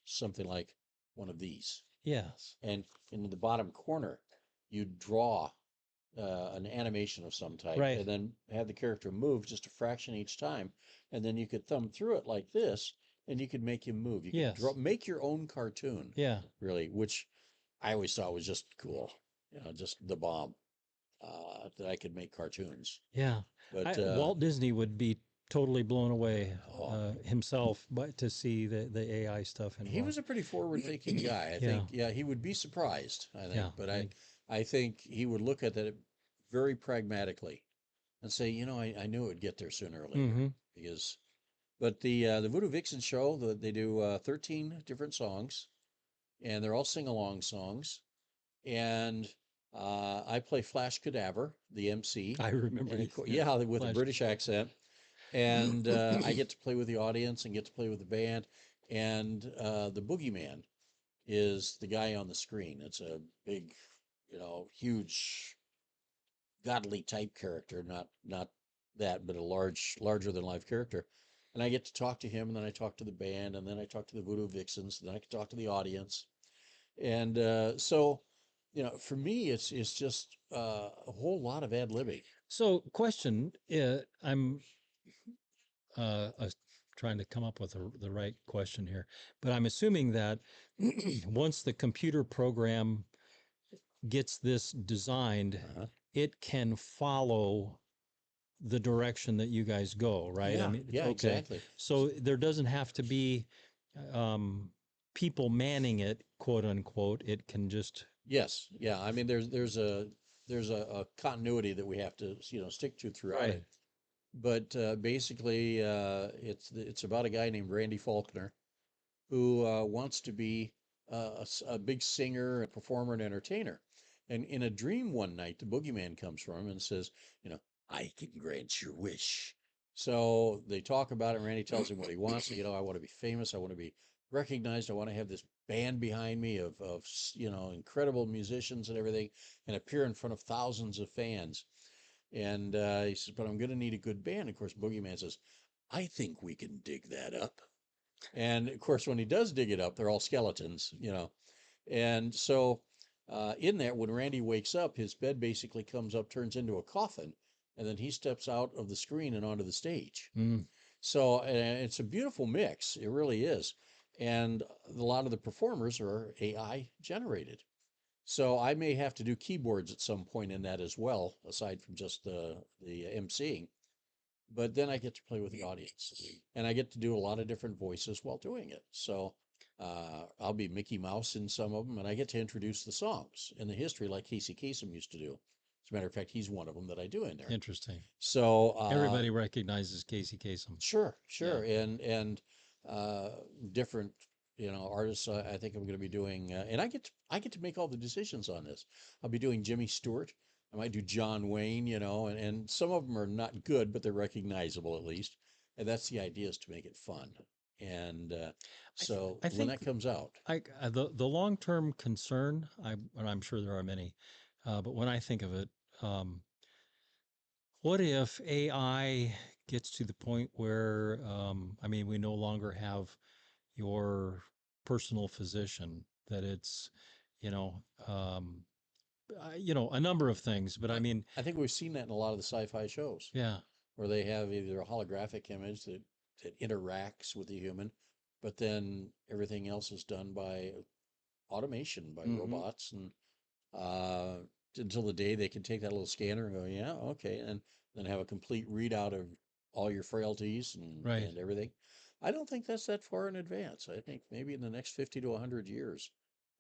something like one of these. Yes. And in the bottom corner, you draw an animation of some type, and then have the character move just a fraction each time, and then you could thumb through it like this, and you could make him move. You could make your own cartoon. Yeah. Really, which I always thought was just cool. Just the bomb. That I could make cartoons. Yeah. But Walt Disney would be totally blown away himself to see the AI stuff involved. He was a pretty forward-thinking guy. I think, he would be surprised, I think. But I think he would look at that very pragmatically and say, I knew it would get there sooner or later. But the Voodoo Vixen show, they do 13 different songs, and they're all sing-along songs. And I play Flash Cadaver, the MC. I remember. With a British accent. And I get to play with the audience and get to play with the band. And the Boogeyman is the guy on the screen. It's a big, huge godly type character, not that, but a larger than life character. And I get to talk to him, and then I talk to the band, and then I talk to the Voodoo Vixens, and then I can talk to the audience. And so, for me, it's just a whole lot of ad libbing. So, question: I'm uh, trying to come up with the right question here, but I'm assuming that once the computer program gets this designed, Uh-huh. it can follow the direction that you guys go, right? I Yeah, mean, yeah, okay. exactly. So there doesn't have to be um, people manning it, quote unquote. It can just Yes, yeah. I mean, there's a continuity that we have to stick to throughout right. it. But basically, it's about a guy named Randy Faulkner who wants to be a big singer, and performer, and entertainer. And in a dream one night, the boogeyman comes from him and says, I can grant your wish. So they talk about it. And Randy tells him what he wants. I want to be famous. I want to be recognized. I want to have this band behind me of incredible musicians and everything, and appear in front of thousands of fans. And he says, but I'm going to need a good band. Of course, Boogeyman says, I think we can dig that up. And of course, when he does dig it up, they're all skeletons. And so, in that, when Randy wakes up, his bed basically comes up, turns into a coffin, and then he steps out of the screen and onto the stage. Mm. So, it's a beautiful mix. It really is. And a lot of the performers are AI generated. So I may have to do keyboards at some point in that as well, aside from just the emceeing. But then I get to play with the audience, and I get to do a lot of different voices while doing it. So I'll be Mickey Mouse in some of them, and I get to introduce the songs and the history like Casey Kasem used to do. As a matter of fact, he's one of them that I do in there. Interesting. So Everybody recognizes Casey Kasem. sure, Yeah. sure, and uh, different artists. I think I'm going to be doing, and I get to make all the decisions on this. I'll be doing Jimmy Stewart. I might do John Wayne, and some of them are not good, but they're recognizable at least. And that's the idea, is to make it fun. And so I when think that comes out, the long term concern, and I'm sure there are many, but when I think of it, um, what if AI gets to the point where, I mean, we no longer have your personal physician, that it's, you know, um, a number of things, but I I, mean, I think we've seen that in a lot of the sci-fi shows, yeah, where they have either a holographic image that interacts with the human, but then everything else is done by automation, by hmm robots, and uh, until the day they can take that little scanner and go, yeah, okay, and then have a complete readout of all your frailties and right. and everything. I don't think that's that far in advance. I think maybe in the next 50 to 100 years,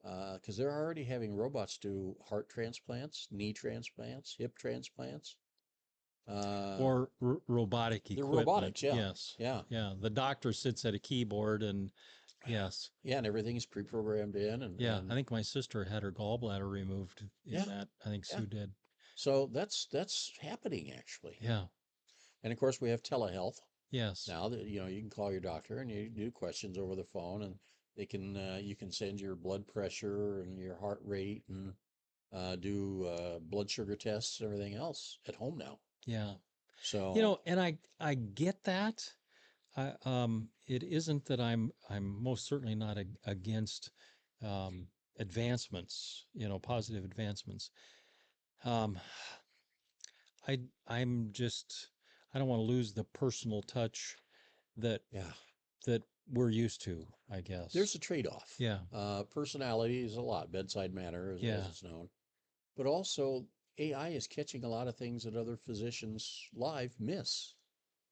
because they're already having robots do heart transplants, knee transplants, hip transplants. Uh, Or robotic they're equipment. robotics, yeah, Yes. yeah, Yeah. The doctor sits at a keyboard and yes. yeah, and everything's pre-programmed in, and Yeah. I and think my sister had her gallbladder removed in yeah, that. I think yeah. Sue did. So that's happening actually. Yeah. And of course, we have telehealth Yes. now that you can call your doctor and you do questions over the phone, and they can you can send your blood pressure and your heart rate, and do blood sugar tests and everything else at home now. Yeah. So And I get that. It isn't that I'm most certainly not against um, advancements, positive advancements. Um, I'm just I don't want to lose the personal touch that yeah, that we're used to, I there's guess. a trade-off. Yeah. Personality is a lot, bedside manner as Yeah. it's known, but also AI is catching a lot of things that other physicians live miss.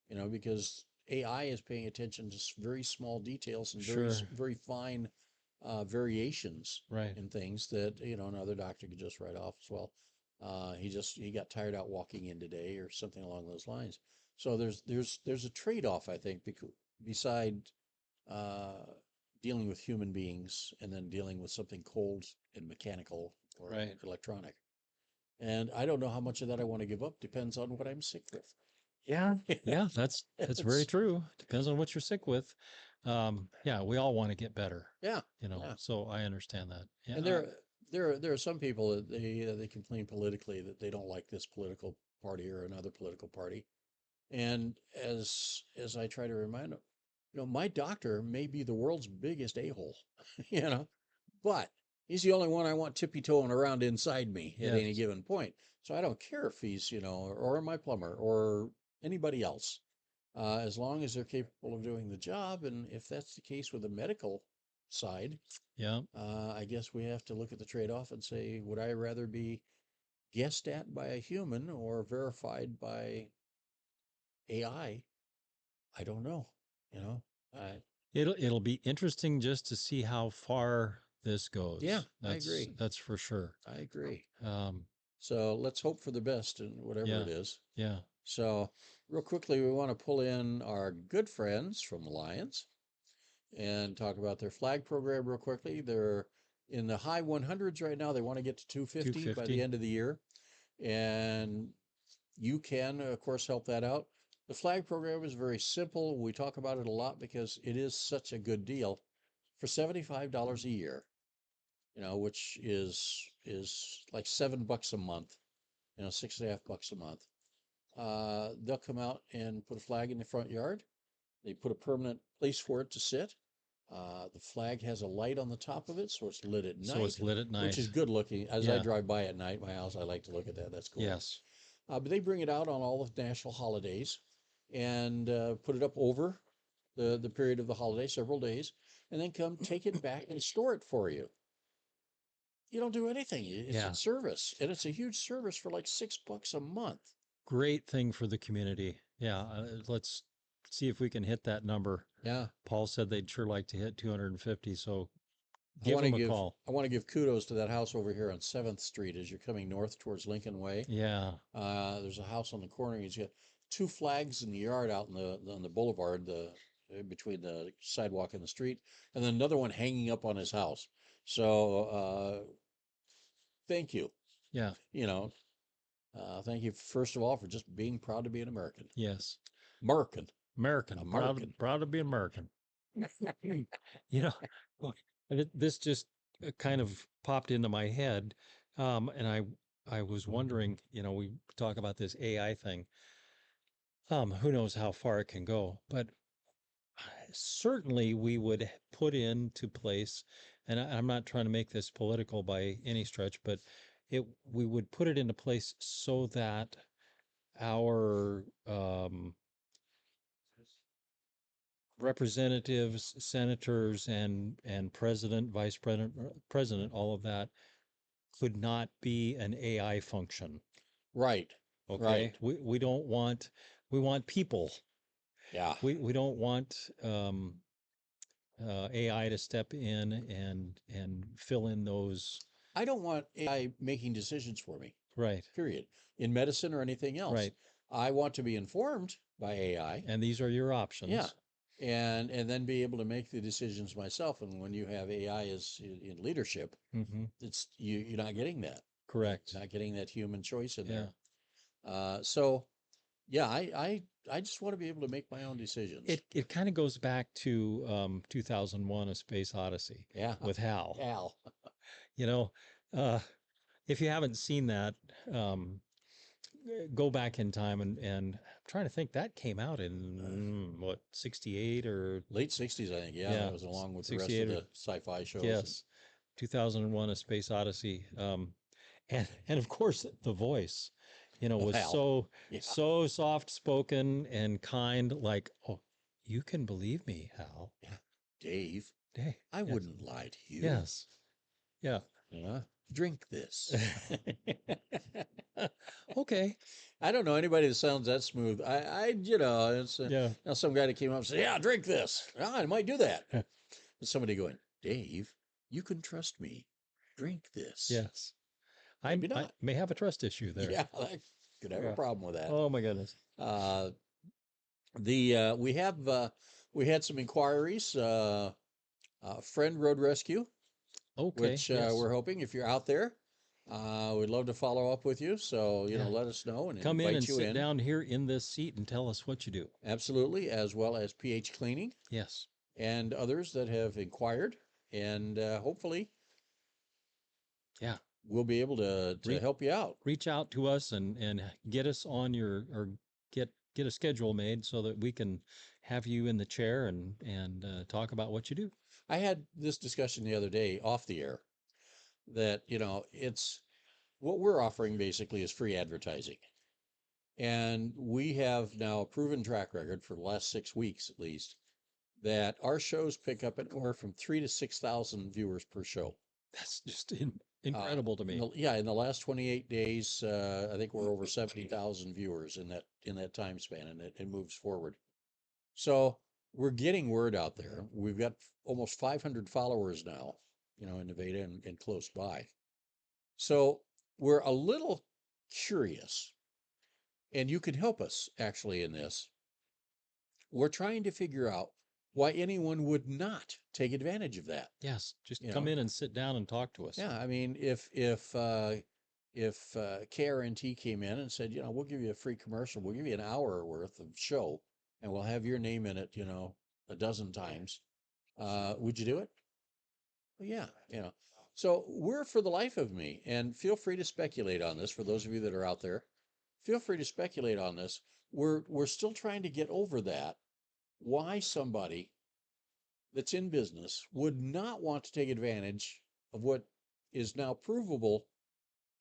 Because AI is paying attention to very small details and Sure. very fine variations Right. in things that another doctor could just write off as well. He got tired out walking in today, or something along those lines. So there's a trade-off, I think, beside uh, dealing with human beings and then dealing with something cold and mechanical or Right. electronic. And I don't know how much of that I want to give up. Depends on what I'm sick with. Yeah. Yeah. That's very It's true. Depends on what you're sick with. Yeah, we all want to get better, Yeah, Yeah. So I understand that. Yeah. and there are some people that they complain politically that they don't like this political party or another political party. And as I try to remind them, my doctor may be the world's biggest a-hole, you know, but he's the only one I want tippy-toeing around inside me at any Yes. given point. So I don't care if he's, or my plumber or anybody else, as long as they're capable of doing the job. And if that's the case with the medical side, Yeah. I guess we have to look at the trade-off and say, would I rather be guessed at by a human or verified by AI? I don't know. You know, I It'll be interesting just to see how far this yeah, goes. I agree. That's for sure. I agree. Um, So let's hope for the best in whatever yeah. it is. Yeah. So real quickly, we want to pull in our good friends from the Lions and talk about their flag program real quickly. They're in the high 100s right now. They want to get to 250 by the 250. end of the year. And you can, of course, help that out. The flag program is very simple. We talk about it a lot because it is such a good deal. For $75 a year, which is like $7 a month, $6.50 a month. They'll come out and put a flag in the front yard. They put a permanent place for it to sit. The flag has a light on the top of it, so it's lit at So it's night, lit at which night. is good looking. As I Yeah. drive by at night, my house, I like to look at that. That's cool. Yes. But they bring it out on all the national holidays and put it up over the period of the holiday, several days, and then come take it back and store it for you. You don't do anything. It's Yeah. a service, and it's a huge service for like $6 a month. Great thing for the community. Yeah. Let's see if we can hit that number. Yeah, Paul said they'd sure like to hit 250. So I give want to them a give call. I want to give kudos to that house over here on 7th Street as you're coming north towards Lincoln Way. Yeah. There's a house on the corner. He's got two flags in the yard out on the boulevard, between the sidewalk and the street, and then another one hanging up on his house. So thank you. Yeah. Thank you first of all for just being proud to be an American. Yes. American. American. American. Proud to be American. You know, this just kind of popped into my head, and I was wondering. We talk about this AI thing. Who knows how far it can go, but certainly we would put into place, and I'm not trying to make this political by any stretch, but we would put it into place so that our representatives, senators, and president, vice president, all of that could not be an AI function. Right. Okay. Right. We don't want, we want people. Yeah. We don't want AI to step in and fill in those. I don't want AI making decisions for me, Right. period, in medicine or anything else. Right. I want to be informed by AI. And these are your options. Yeah. And then be able to make the decisions myself. And when you have AI as in leadership, it's you're not getting that. Correct. Not getting that human choice in Yeah. there. So yeah, I just want to be able to make my own decisions. It kind of goes back to 2001: A Space Odyssey. Yeah. With Hal. Hal. If you haven't seen that, go back in time and I'm trying to think, that came out in what, 68 or late 60s, I think. Yeah, that was along with the rest of the sci-fi shows. Yes. 2001: A Space Odyssey. And of course the voice, was Hal. so soft spoken and kind, like, oh, you can believe me, Hal. Yeah. Dave, I Yes. wouldn't lie to you. Yes. Yeah. Drink this. Okay. I don't know anybody that sounds that smooth. It's some guy that came up and said, "Yeah, drink this." I might do that. Somebody going, "Dave, you can trust me. Drink this." Yes. Maybe I not. may have a trust issue there. Yeah, I could have a problem with that. Oh my goodness. We had some inquiries. Friend Road Rescue. Okay. Which yes. we're hoping, if you're out there, we'd love to follow up with you. So, let us know and come in invite and you sit in. down here in this seat and tell us what you do. Absolutely, as well as pH cleaning. Yes. and others that have inquired, and hopefully Yeah. we'll be able to help you out. Reach out to us and get us on your, or get a schedule made so that we can have you in the chair and talk about what you do. I had this discussion the other day off the air that, it's what we're offering basically is free advertising. And we have now a proven track record for the last 6 weeks at least that our shows pick up anywhere from 3 to 6,000 viewers per show. That's just incredible to me. In the last 28 days, I think we're over 70,000 viewers in that time span, and it moves forward. So we're getting word out there. We've got almost 500 followers now, in Nevada and close by. So we're a little curious, and you can help us actually in this. We're trying to figure out why anyone would not take advantage of that. Yes, just come in and sit down and talk to us. Yeah, I mean, if KRNT came in and said, we'll give you a free commercial, we'll give you an hour worth of show, and we'll have your name in it, a dozen times, would you do it? Well, yeah. So we're for the life of me, and feel free to speculate on this for those of you that are out there. Feel free to speculate on this. We're still trying to get over that. Why somebody that's in business would not want to take advantage of what is now provable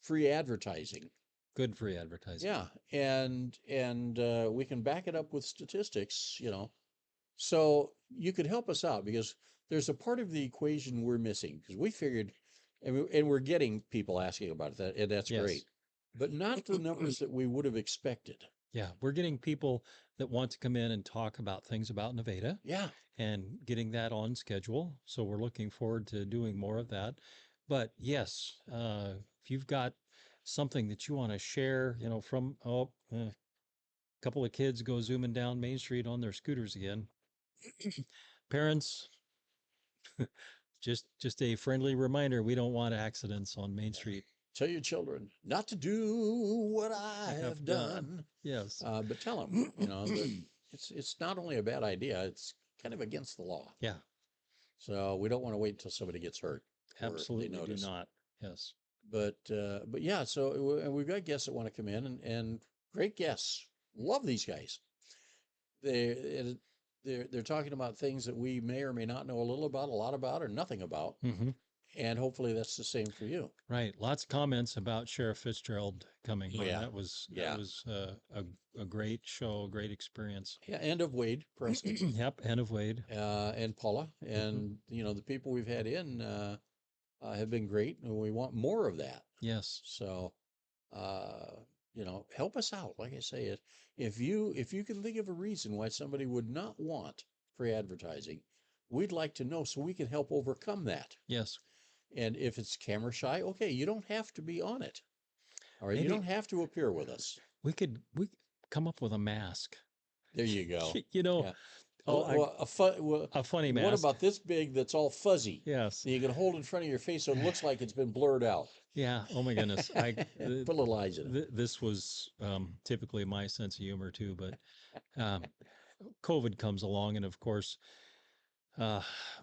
free advertising. Good free advertising. Yeah, and we can back it up with statistics, So you could help us out because there's a part of the equation we're missing because we figured, and we're getting people asking about that, and that's great, but not the numbers that we would have expected. Yeah, we're getting people that want to come in and talk about things about Nevada. Yeah. And getting that on schedule. So we're looking forward to doing more of that. But yes, if you've got something that you want to share, from a couple of kids go zooming down Main Street on their scooters again. Parents, just a friendly reminder: we don't want accidents on Main Street. Tell your children not to do what I have done. Yes, but tell them, that it's not only a bad idea; it's kind of against the law. Yeah. So we don't want to wait until somebody gets hurt. Absolutely do not. Yes. But yeah, so and we've got guests that want to come in and great guests. Love these guys. They're talking about things that we may or may not know a little about, a lot about, or nothing about. Mm-hmm. And hopefully that's the same for you. Right. Lots of comments about Sheriff Fitzgerald coming. Yeah. That was a great show, great experience. Yeah. And of Wade Preston. Yep. And of Wade. And Paula. And, the people we've had in have been great. And we want more of that. Yes. So, help us out. Like I say, if you can think of a reason why somebody would not want free advertising, we'd like to know so we can help overcome that. Yes. And if it's camera shy, okay, you don't have to be on it. All right, maybe you don't have to appear with us. We come up with a mask. There you go. Yeah. A funny mask. What about this big that's all fuzzy? Yes. That you can hold in front of your face so it looks like it's been blurred out. Yeah. Oh my goodness. Put a little eyes in it. This was typically my sense of humor too, but COVID comes along, and of course,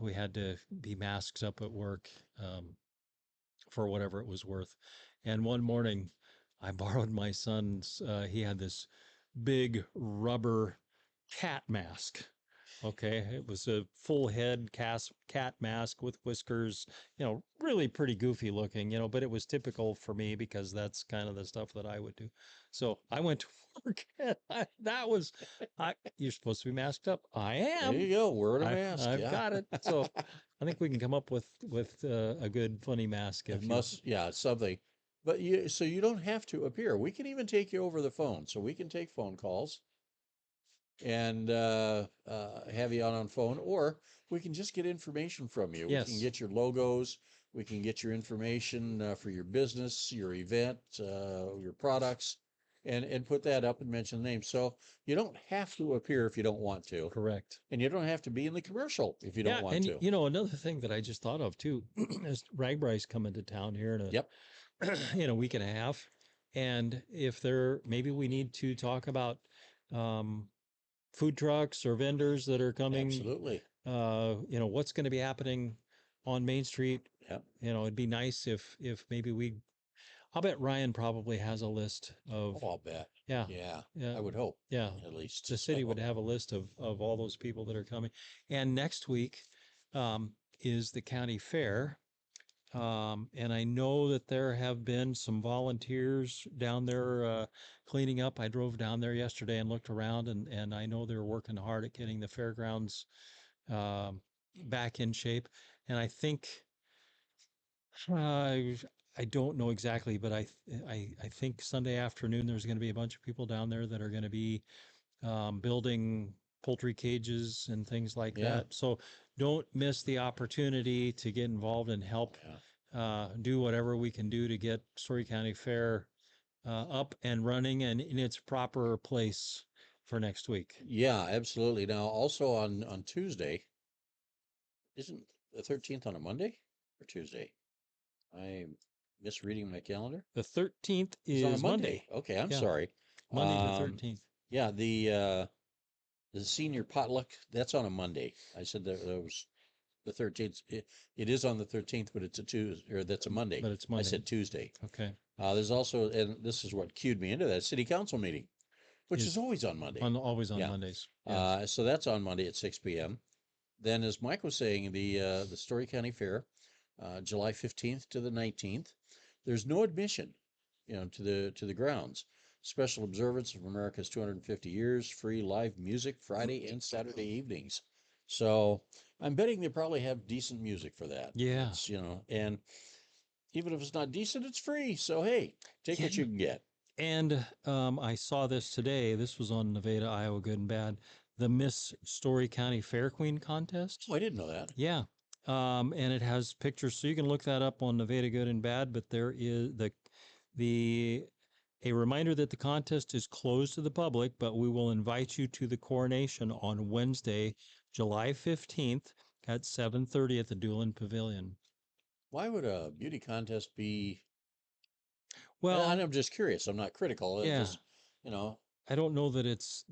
we had to be masked up at work for whatever it was worth. And one morning, I borrowed my son's. He had this big rubber cat mask. Okay, it was a full head cat mask with whiskers, really pretty goofy looking, but it was typical for me because that's kind of the stuff that I would do. So I went to work. You're supposed to be masked up. I am. There you go. Wear a mask. I've got it. So I think we can come up with a good funny mask. Something. But you don't have to appear. We can even take you over the phone. So we can take phone calls and have you on phone, or we can just get information from you. Yes. We can get your logos. We can get your information for your business, your event, your products, and put that up and mention the name. So you don't have to appear if you don't want to. Correct. And you don't have to be in the commercial if you don't want to. Another thing that I just thought of too is Ragbry's coming to town here in a week and a half. And if maybe we need to talk about food trucks or vendors that are coming. Absolutely. what's going to be happening on Main Street. Yep. It'd be nice if maybe I'll bet Ryan probably has a list of, Oh, I'll bet. yeah, Yeah, yeah, I would hope yeah. at least. The city would have a list of all those people that are coming. And next week um, is the county fair. And I know that there have been some volunteers down there cleaning up. I drove down there yesterday and looked around, and I know they're working hard at getting the fairgrounds um, back in shape. And I think I don't know exactly, but I think Sunday afternoon there's going to be a bunch of people down there that are going to be building poultry cages and things like Yeah. that. So don't miss the opportunity to get involved and help Yeah. do whatever we can do to get Story County Fair up and running and in its proper place for next week. Yeah, absolutely. Now, also on Tuesday, isn't the 13th on a Monday or Tuesday? I'm misreading my calendar. The 13th It's on a is Monday. Monday. Okay, I'm Yeah, sorry. Monday the Um, 13th. yeah, the senior potluck, that's on a Monday. I said that was the 13th. It is on the 13th, but it's a Tuesday, or that's a Monday. But it's I Monday. said Tuesday. Okay. There's also, and this is what cued me into that, city council meeting, which is always on Monday. Always on Yeah. Mondays. Yes. So that's on Monday at 6 p.m. Then, as Mike was saying, the Story County Fair, July 15th to the 19th. There's no admission, to the grounds. Special observance of America's 250 years, free live music Friday and Saturday evenings. So I'm betting they probably have decent music for that. Yeah. And even if it's not decent, it's free. So hey, take what you can get. And I saw this today. This was on Nevada, Iowa, Good and Bad. The Miss Story County Fair Queen contest. Oh, I didn't know that. Yeah. And it has pictures, so you can look that up on Nevada Good and Bad. But there is the a reminder that the contest is closed to the public, but we will invite you to the coronation on Wednesday, July 15th at 7:30 at the Doolin Pavilion. Why would a beauty contest be? Well, I'm just curious. I'm not critical. It's yeah. just, you know, I don't know that it's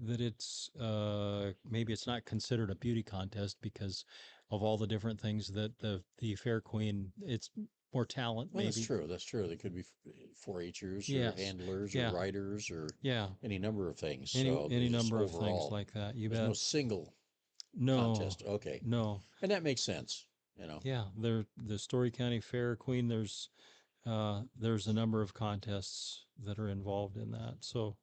maybe it's not considered a beauty contest because of all the different things that the fair queen, it's more talent well, that's maybe. true. That's true. They could be 4-Hers or Yes. handlers or Yeah. riders or Yeah. any number of things. Any So any just number of things overall, like that. You there's no bet. single No. contest. Okay, No. and that makes sense. Yeah, the Story County Fair Queen, there's a number of contests that are involved in that. So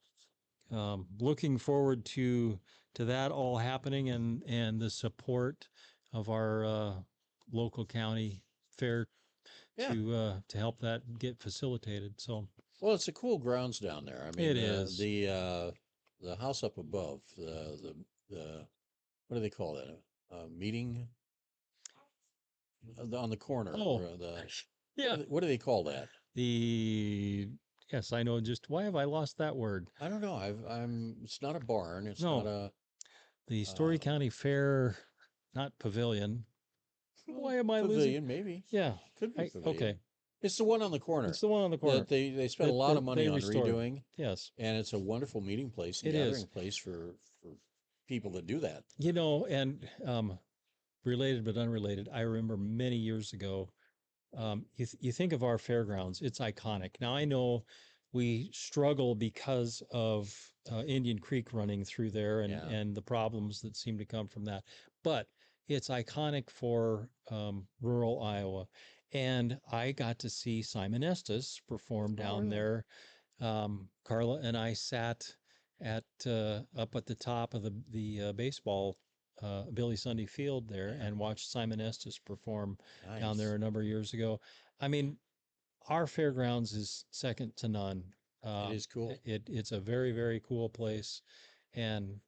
looking forward to that all happening and the support of our local county fair Yeah. to help that get facilitated. So Well, it's a cool grounds down there. I mean, it is. the house up above, the what do they call that? Meeting on the corner. Oh, yeah. What do they call that? The yes, I know. Just why have I lost that word? I don't know. I'm. It's not a barn. It's No, not a. the Story County Fair, not pavilion. Why am I losing? Pavilion, maybe. Yeah. Could be pavilion. Okay. It's the one on the corner It's the one on the corner that they spent a lot of money they on restored. redoing, Yes. and it's a wonderful meeting place and It is. gathering place for people that do that. And related but unrelated, I remember many years ago, you think of our fairgrounds, it's iconic. Now, I know we struggle because of Indian Creek running through there Yeah. and the problems that seem to come from that. But it's iconic for rural Iowa. And I got to see Simon Estes perform down really? there. Carla and I sat at up at the top of the baseball Billy Sunday Field there Yeah. and watched Simon Estes perform down Nice. there a number of years ago. I mean, our fairgrounds is second to none. It is cool. It's a very, very cool place, and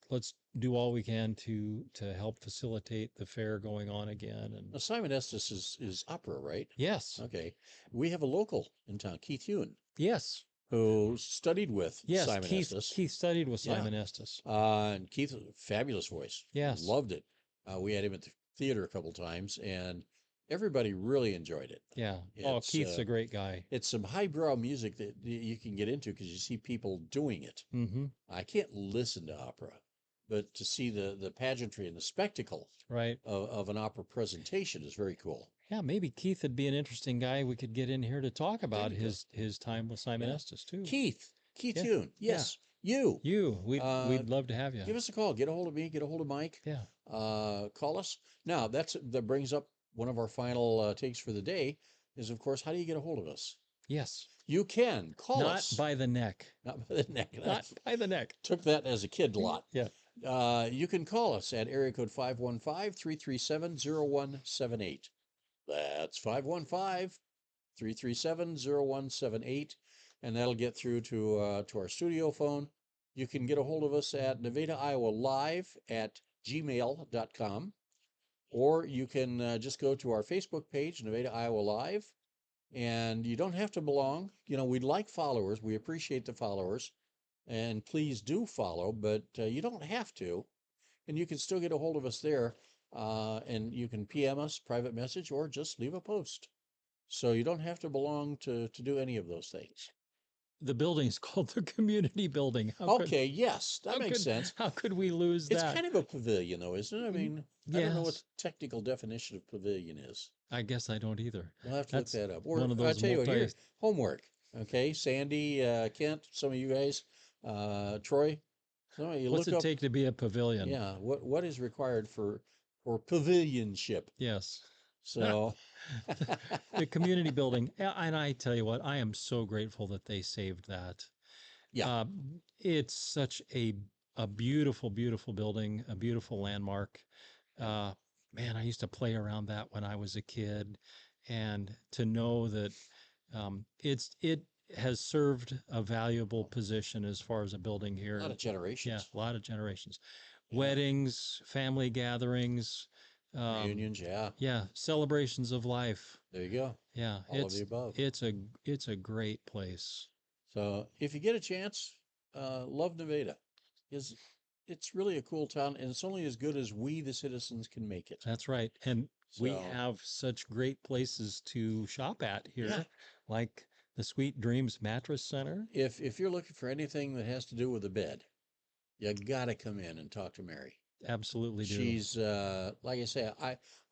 let's do all we can to help facilitate the fair going on again. Now, And Simon Estes is opera, right? yes, Okay. We have a local in town, Keith Ewan, yes, who studied with yes. Simon Estes. Keith studied with Yeah. Simon Estes. And Keith, fabulous voice. Yes. Loved it. We had him at the theater a couple times, and everybody really enjoyed it. Yeah. It's, Keith's a great guy. It's some highbrow music that you can get into because you see people doing it. Mm-hmm. I can't listen to opera. but to see the pageantry and the spectacle Right. of an opera presentation is very cool. Yeah, maybe Keith would be an interesting guy we could get in here to talk about you go. his time with Simon Estes too. Keith Yeah. Yoon, yes, you. We'd love to have you. Give us a call. Get a hold of me. Get a hold of Mike. Yeah. Call us. Now that brings up one of our final takes for the day. Is of course, how do you get a hold of us? Yes. You can call Not us. by the neck. Not by the neck. Not by the neck. Took that as a kid a lot. Yeah. You can call us at area code 515-337-0178. That's 515-337-0178. And that'll get through to our studio phone. You can get a hold of us at Nevada, Iowa Live at gmail.com. Or you can just go to our Facebook page, Nevada, Iowa Live. And you don't have to belong. We'd like followers. We appreciate the followers. And please do follow, but you don't have to. And you can still get a hold of us there. And you can PM us, private message, or just leave a post. So you don't have to belong to do any of those things. The building is called the community building. Yes, that makes sense. How could we lose It's that? kind of a pavilion, though, isn't it? I mean, yes. I don't know what the technical definition of pavilion is. I guess I don't either. We'll have to look that up. Or one of those I'll tell you what, here, homework. Okay, Sandy, Kent, some of you guys, Troy. What's it take to be a pavilion? Yeah, what is required for pavilionship? Yes. So the community building, and I tell you what, I am so grateful that they saved that. Yeah, it's such a beautiful, beautiful building, a beautiful landmark. Man, I used to play around that when I was a kid, and to know that it has served a valuable position as far as a building here. A lot of generations. Yeah, a lot of generations. Yeah. Weddings, family gatherings. Reunions, yeah. Yeah, celebrations of life. There you go. Yeah, all of the above. It's a great place. So if you get a chance, love Nevada. It's really a cool town, and it's only as good as we, the citizens, can make it. That's right. And we have such great places to shop at here, like the Sweet Dreams Mattress Center. If you're looking for anything that has to do with a bed, you got to come in and talk to Mary. Absolutely do. She's, like I say,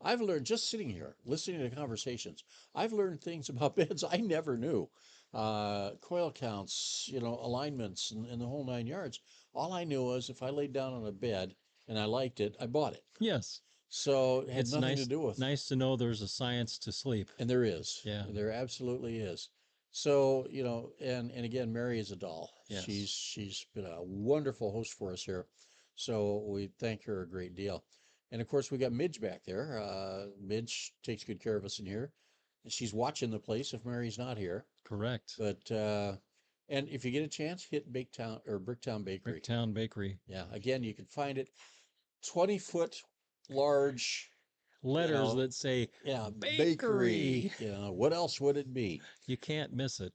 I've learned just sitting here, listening to conversations, I've learned things about beds I never knew. Coil counts, alignments, and the whole 9 yards. All I knew was if I laid down on a bed and I liked it, I bought it. Yes. So it had nothing to do with it. Nice to know there's a science to sleep. And there is. Yeah. There absolutely is. So, and again, Mary is a doll. Yes. She's been a wonderful host for us here. So we thank her a great deal. And of course, we got Midge back there. Midge takes good care of us in here. And she's watching the place if Mary's not here. Correct. But, and if you get a chance, hit Bricktown Bakery. Bricktown Bakery. Yeah. Again, you can find it 20-foot large letters that say bakery. What else would it be? You can't miss it.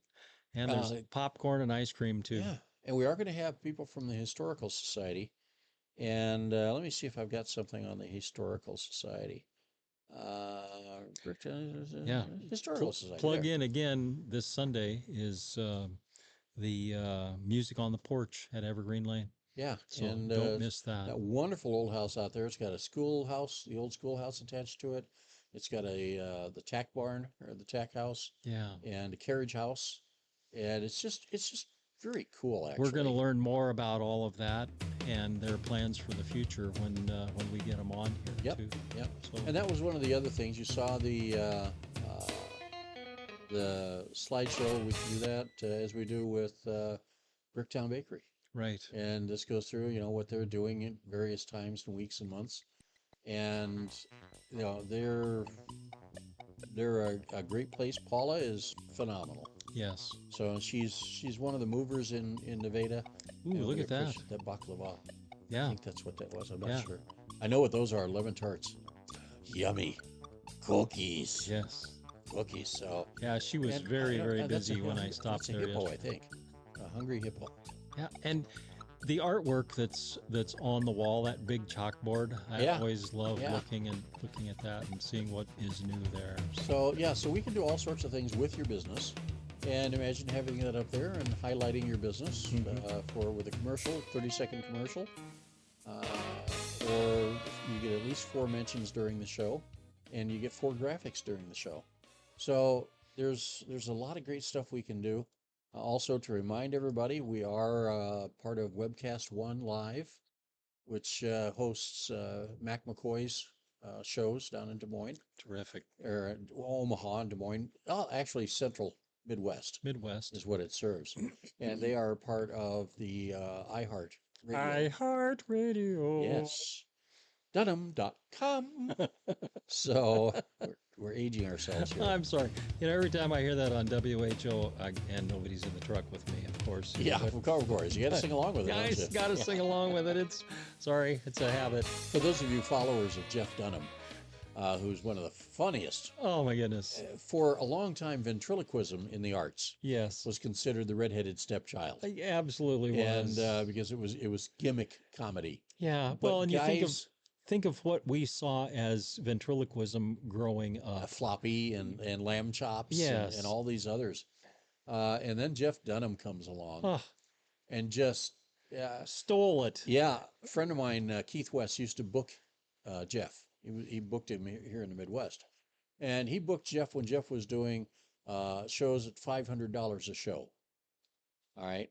And there's popcorn and ice cream too. Yeah. And we are going to have people from the Historical Society. And let me see if I've got something on the Historical Society. Historical Society. Plug in again this Sunday is the Music on the Porch at Evergreen Lane. Yeah, so and don't miss that. That wonderful old house out there. It's got a schoolhouse, the old schoolhouse attached to it. It's got the tack barn or the tack house. Yeah, and a carriage house, and it's just very cool. Actually, we're going to learn more about all of that and their plans for the future when we get them on here too. Yep. So, and that was one of the other things you saw the slideshow. We can do that as we do with Bricktown Bakery. Right. And this goes through, what they're doing at various times and weeks and months. And, they're a great place. Paula is phenomenal. Yes. So she's one of the movers in Nevada. Ooh, look at that. That baklava. Yeah. I think that's what that was. I'm not sure. I know what those are, lemon tarts. Yummy. Cookies. Yes. Cookies. So. Yeah, she was very busy when I stopped there. That's a hippo, I think. A hungry hippo. Yeah, and the artwork that's on the wall, that big chalkboard, I always love looking at that and seeing what is new there. So we can do all sorts of things with your business, and imagine having that up there and highlighting your business with a commercial, 30-second commercial. or you get at least 4 mentions during the show, and you get 4 graphics during the show. So there's a lot of great stuff we can do. Also, to remind everybody, we are part of Webcast One Live, which hosts Mac McCoy's shows down in Des Moines, Terrific. or Omaha and Des Moines. Oh, actually, Central Midwest Midwest. is what it serves, and they are part of the iHeart Radio. iHeartRadio. Yes, Dunham.com. So we're aging ourselves here. I'm sorry. Every time I hear that on WHO, and nobody's in the truck with me, of course. Yeah, of course. You got to sing along with it, I don't you? got to sing along with it. It's a habit. For those of you followers of Jeff Dunham, who's one of the funniest. Oh my goodness. For a long time, ventriloquism in the arts, yes, was considered the redheaded stepchild. It absolutely was. And because it was gimmick comedy. Yeah. But well, and guys, you think of what we saw as ventriloquism growing up. Floppy and lamb chops, yes, and all these others. And then Jeff Dunham comes along and just stole it. Yeah. A friend of mine, Keith West, used to book Jeff. He booked him here in the Midwest. And he booked Jeff when Jeff was doing shows at $500 a show. All right.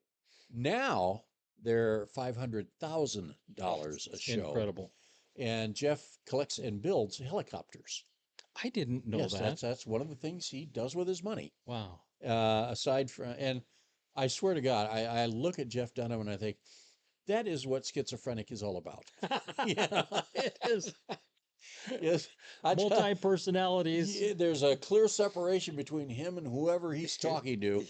Now they're $500,000 a show. Incredible. And Jeff collects and builds helicopters. I didn't know yes, that. That's one of the things he does with his money. Wow. Aside from, and I swear to God, I look at Jeff Dunham and I think, that is what schizophrenic is all about. It is. Yes, multi-personalities. There's a clear separation between him and whoever he's talking to,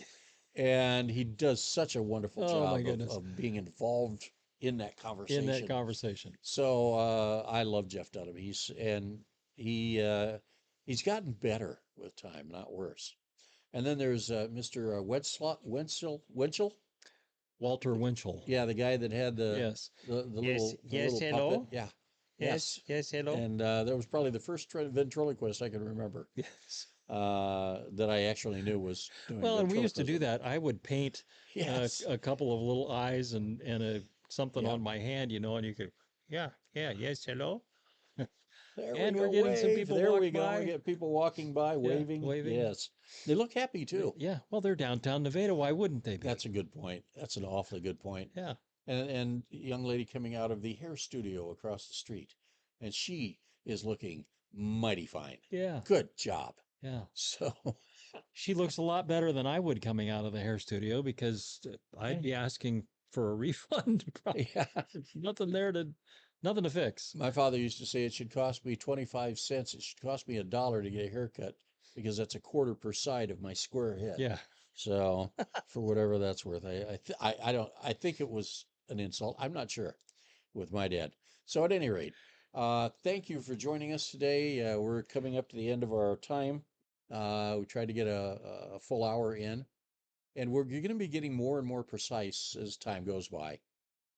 and he does such a wonderful job of being involved in that conversation. So I love Jeff Dunham. He's gotten better with time, not worse. And then there's Mr. Winchell. Walter Winchell. Yeah, the guy that had the little hello. puppet. Yeah. Yes, hello. And that was probably the first ventriloquist I can remember. Yes. That I actually knew was doing. Well, and we used to do that. I would paint a couple of little eyes and something on my hand, and you could, yes, hello. We're getting some people walking by. We get people walking by, waving. Yes. They look happy too. Yeah. Well, they're downtown Nevada. Why wouldn't they be? That's a good point. That's an awfully good point. Yeah. And a young lady coming out of the hair studio across the street, and she is looking mighty fine. Yeah. Good job. Yeah. So she looks a lot better than I would coming out of the hair studio, because I'd be asking for a refund. Yeah. Nothing to fix. My father used to say it should cost me 25 cents. It should cost me $1 to get a haircut, because that's a quarter per side of my square head. Yeah. So for whatever that's worth, I think it was an insult. I'm not sure with my dad. So at any rate, thank you for joining us today. We're coming up to the end of our time. We tried to get a full hour in, and we're going to be getting more and more precise as time goes by.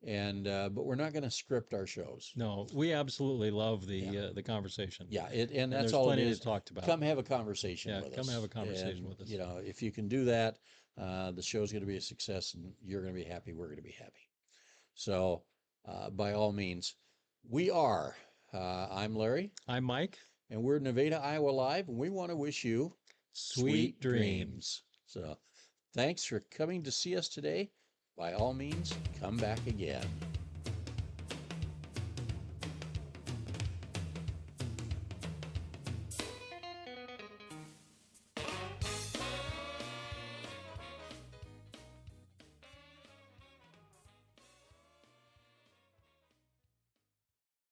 And but we're not going to script our shows. No, we absolutely love the conversation. Yeah, and that's there's all plenty it is. to talk about. Come have a conversation with us. Come have a conversation with us. If you can do that, the show's going to be a success, and you're going to be happy. We're going to be happy. So, by all means, we are. I'm Larry. I'm Mike. And we're Nevada, Iowa Live, and we want to wish you sweet dreams. So, thanks for coming to see us today. By all means, come back again.